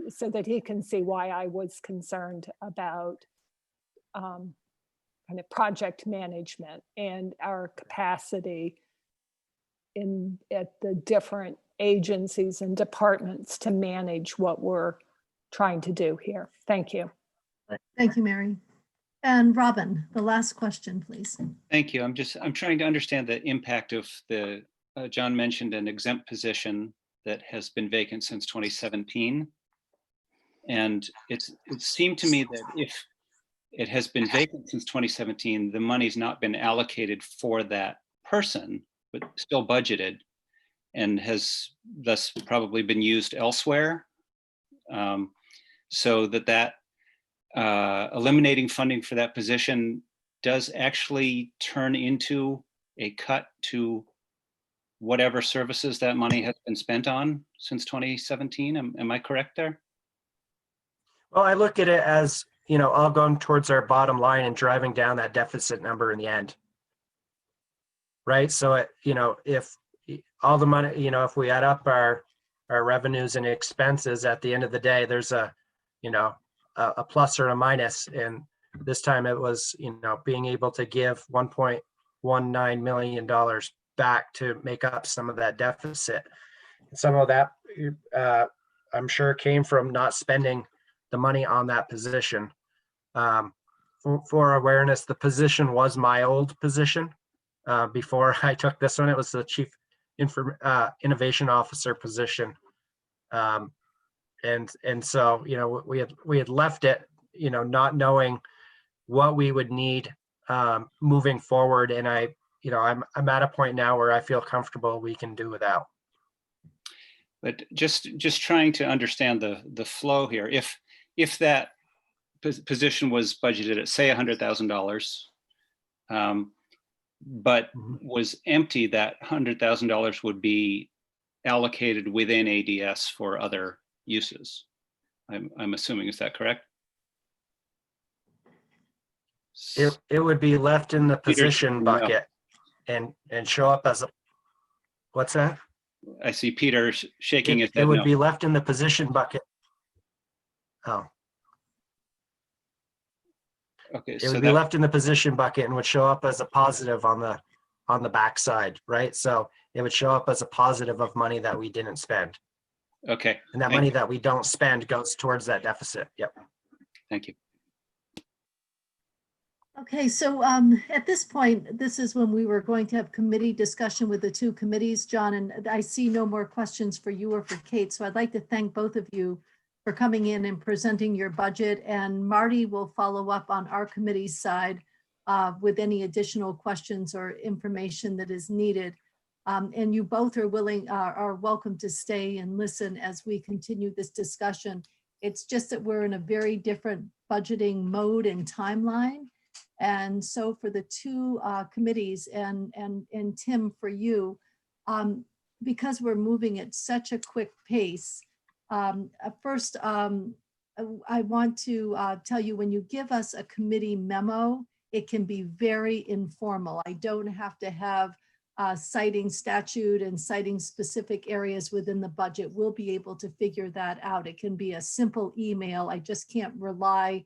so that he can see why I was concerned about kind of project management and our capacity at the different agencies and departments to manage what we're trying to do here. Thank you. Thank you, Mary. And Robin, the last question, please. Thank you. I'm trying to understand the impact of the, John mentioned an exempt position that has been vacant since 2017. And it seemed to me that if it has been vacant since 2017, the money's not been allocated for that person, but still budgeted, and has thus probably been used elsewhere. So that eliminating funding for that position does actually turn into a cut to whatever services that money has been spent on since 2017. Am I correct there? Well, I look at it as, all going towards our bottom line and driving down that deficit number in the end. Right. So, if all the money, if we add up our revenues and expenses at the end of the day, there's a plus or a minus. And this time it was, being able to give $1.19 million back to make up some of that deficit. Some of that, I'm sure, came from not spending the money on that position. For awareness, the position was my old position. Before I took this one, it was the Chief Innovation Officer position. And so, we had left it, not knowing what we would need moving forward. And I'm at a point now where I feel comfortable we can do without. But just trying to understand the flow here. If that position was budgeted at, say, $100,000, but was empty, that $100,000 would be allocated within ADS for other uses. I'm assuming, is that correct? It would be left in the position bucket and show up as a, what's that? I see Peter shaking his head. It would be left in the position bucket. Oh. Okay, it would be left in the position bucket and would show up as a positive on the backside, right? So it would show up as a positive of money that we didn't spend. Okay. And that money that we don't spend goes towards that deficit. Yep. Thank you. Okay, so at this point, this is when we were going to have committee discussion with the 2 committees, John, and I see no more questions for you or for Kate. So I'd like to thank both of you for coming in and presenting your budget, and Marty will follow up on our committee's side with any additional questions or information that is needed. And you both are welcome to stay and listen as we continue this discussion. It's just that we're in a very different budgeting mode and timeline. And so for the 2 committees and Tim, for you, because we're moving at such a quick pace, first, I want to tell you, when you give us a committee memo, it can be very informal. I don't have to have citing statute and citing specific areas within the budget. We'll be able to figure that out. It can be a simple email. I just can't rely.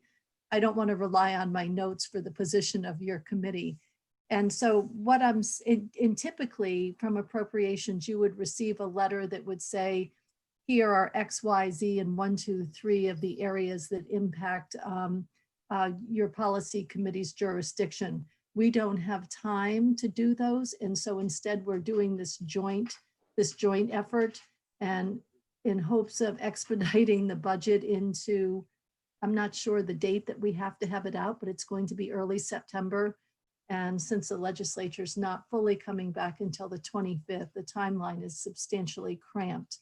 I don't want to rely on my notes for the position of your committee. And so what typically from appropriations, you would receive a letter that would say, here are X, Y, Z, and 1, 2, 3 of the areas that impact your policy committee's jurisdiction. We don't have time to do those. And so instead we're doing this joint effort, and in hopes of expediting the budget into I'm not sure the date that we have to have it out, but it's going to be early September. And since the legislature is not fully coming back until the 25th, the timeline is substantially cramped.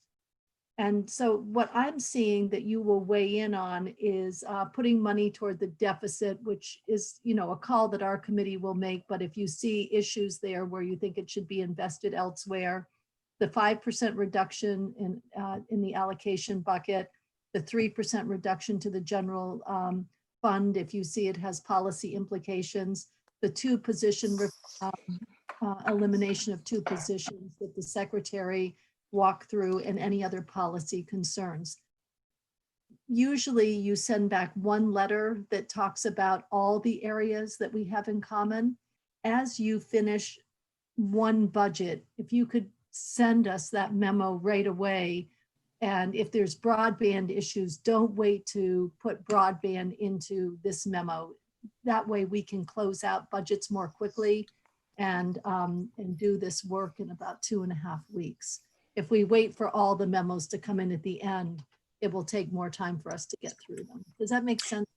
And so what I'm seeing that you will weigh in on is putting money toward the deficit, which is, you know, a call that our committee will make. But if you see issues there where you think it should be invested elsewhere, the 5% reduction in the allocation bucket, the 3% reduction to the general fund, if you see it has policy implications, the elimination of 2 positions that the secretary walk through, and any other policy concerns. Usually you send back 1 letter that talks about all the areas that we have in common. As you finish one budget, if you could send us that memo right away. And if there's broadband issues, don't wait to put broadband into this memo. That way we can close out budgets more quickly and do this work in about 2.5 weeks. If we wait for all the memos to come in at the end, it will take more time for us to get through them. Does that make sense?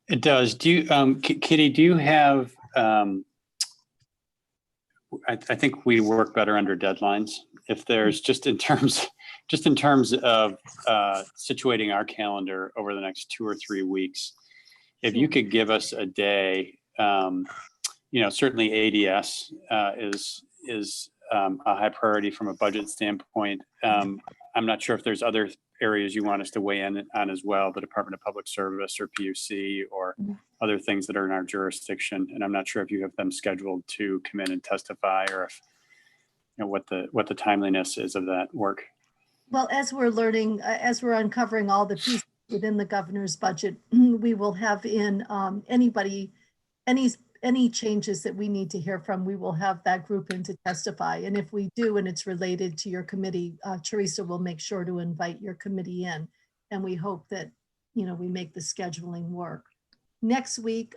It does. Do you, Kitty, do you have, I think we work better under deadlines. If there's just in terms of situating our calendar over the next 2 or 3 weeks, if you could give us a day, you know, certainly ADS is a high priority from a budget standpoint. I'm not sure if there's other areas you want us to weigh in on as well, the Department of Public Service or PUC or other things that are in our jurisdiction. And I'm not sure if you have them scheduled to come in and testify, or if, you know, what the timeliness is of that work. Well, as we're learning, as we're uncovering all the pieces within the governor's budget, we will have in any changes that we need to hear from, we will have that group in to testify. And if we do, and it's related to your committee, Teresa will make sure to invite your committee in. And we hope that, you know, we make the scheduling work. Next week,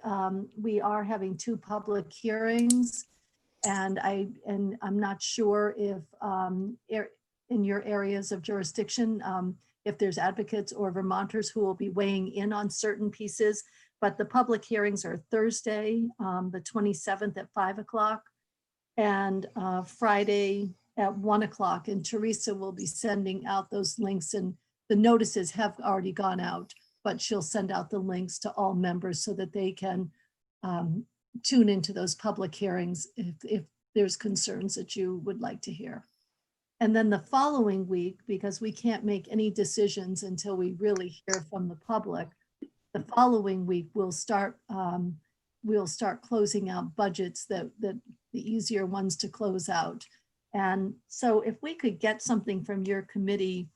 we are having 2 public hearings. And I'm not sure if in your areas of jurisdiction, if there's advocates or Vermonters who will be weighing in on certain pieces. But the public hearings are Thursday, the 27th at 5 o'clock, and Friday at 1 o'clock. And Teresa will be sending out those links, and the notices have already gone out, but she'll send out the links to all members so that they can tune into those public hearings if there's concerns that you would like to hear. And then the following week, because we can't make any decisions until we really hear from the public, the following week we'll start closing out budgets that the easier ones to close out. And so if we could get something from your committee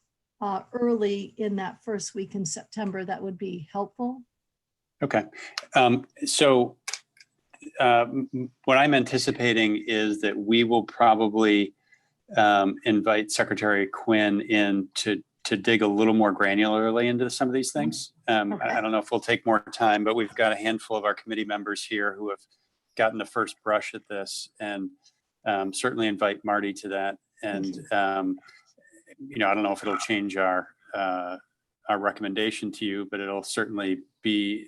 early in that first week in September, that would be helpful. Okay. So what I'm anticipating is that we will probably invite Secretary Quinn in to dig a little more granularly into some of these things. Okay. I don't know if we'll take more time, but we've got a handful of our committee members here who have gotten the first brush at this, and certainly invite Marty to that. And you know, I don't know if it'll change our recommendation to you, but it'll certainly be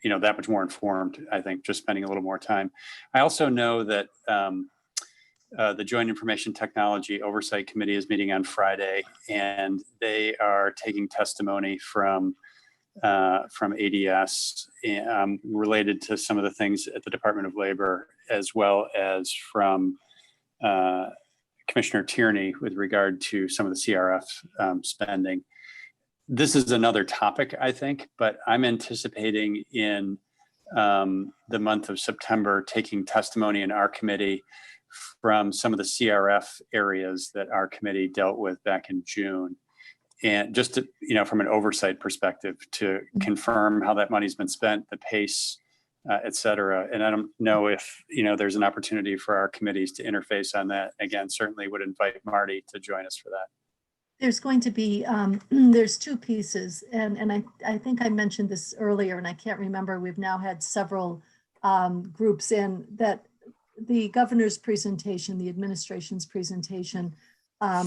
you know, that much more informed, I think, just spending a little more time. I also know that the Joint Information Technology Oversight Committee is meeting on Friday, and they are taking testimony from ADS related to some of the things at the Department of Labor, as well as from Commissioner Tierney with regard to some of the CRF spending. This is another topic, I think, but I'm anticipating in the month of September taking testimony in our committee from some of the CRF areas that our committee dealt with back in June. And just to, you know, from an oversight perspective, to confirm how that money's been spent, the pace, et cetera. And I don't know if, you know, there's an opportunity for our committees to interface on that. Again, certainly would invite Marty to join us for that. There's going to be, there's 2 pieces. And I think I mentioned this earlier, and I can't remember, we've now had several groups in that the governor's presentation, the administration's presentation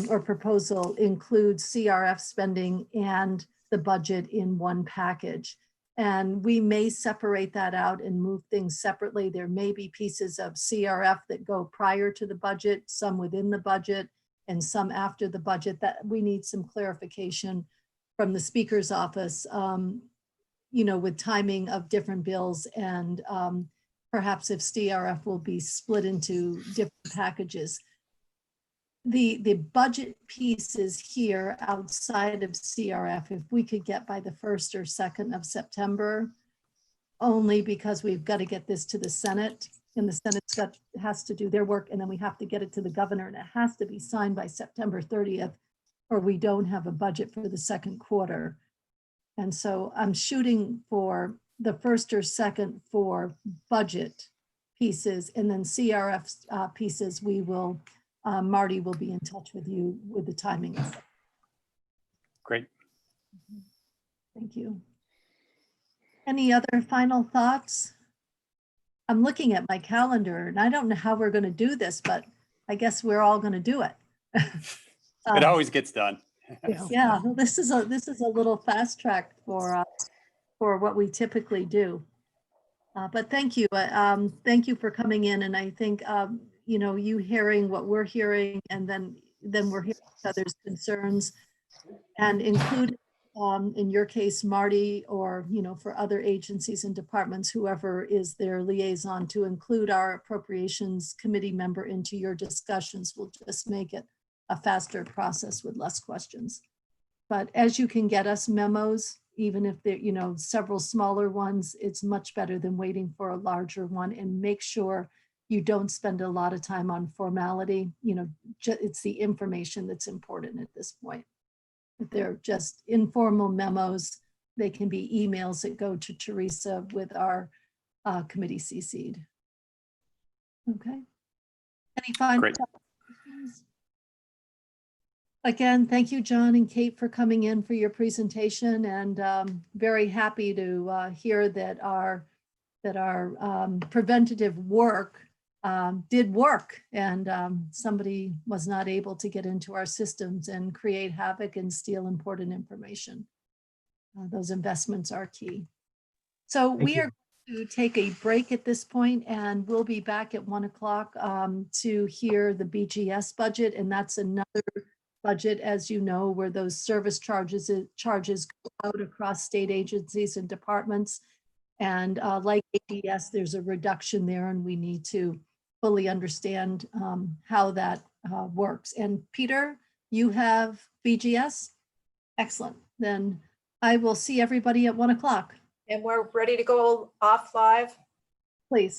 or proposal includes CRF spending and the budget in one package. And we may separate that out and move things separately. There may be pieces of CRF that go prior to the budget, some within the budget, and some after the budget. That we need some clarification from the Speaker's office, with timing of different bills, and perhaps if CRF will be split into different packages. The budget pieces here outside of CRF, if we could get by the 1st or 2nd of September, only because we've got to get this to the Senate, and the Senate's has to do their work, and then we have to get it to the governor, and it has to be signed by September 30th, or we don't have a budget for the second quarter. And so I'm shooting for the 1st or 2nd for budget pieces, and then CRF pieces, we will, Marty will be in touch with you with the timing. Great. Thank you. Any other final thoughts? I'm looking at my calendar and I don't know how we're going to do this, but I guess we're all going to do it. It always gets done. Yeah, well, this is a little fast track for what we typically do. But thank you. Thank you for coming in. And I think, you hearing what we're hearing, and then we're hearing each other's concerns, and include, in your case, Marty, or, for other agencies and departments, whoever is their liaison, to include our Appropriations Committee member into your discussions will just make it a faster process with less questions. But as you can get us memos, even if they're, several smaller ones, it's much better than waiting for a larger one. And make sure you don't spend a lot of time on formality. It's the information that's important at this point. If they're just informal memos, they can be emails that go to Teresa with our committee CC'd. Okay. Any final questions? Again, thank you, John and Kate, for coming in for your presentation, and very happy to hear that our preventative work did work, and somebody was not able to get into our systems and create havoc and steal important information. Those investments are key. So we are going to take a break at this point, and we'll be back at 1 o'clock to hear the BGS budget, and that's another budget, as you know, where those service charges go out across state agencies and departments. And like ADS, there's a reduction there, and we need to fully understand how that works. And Peter, you have BGS? Excellent. Then I will see everybody at 1 o'clock. And we're ready to go off live. Please.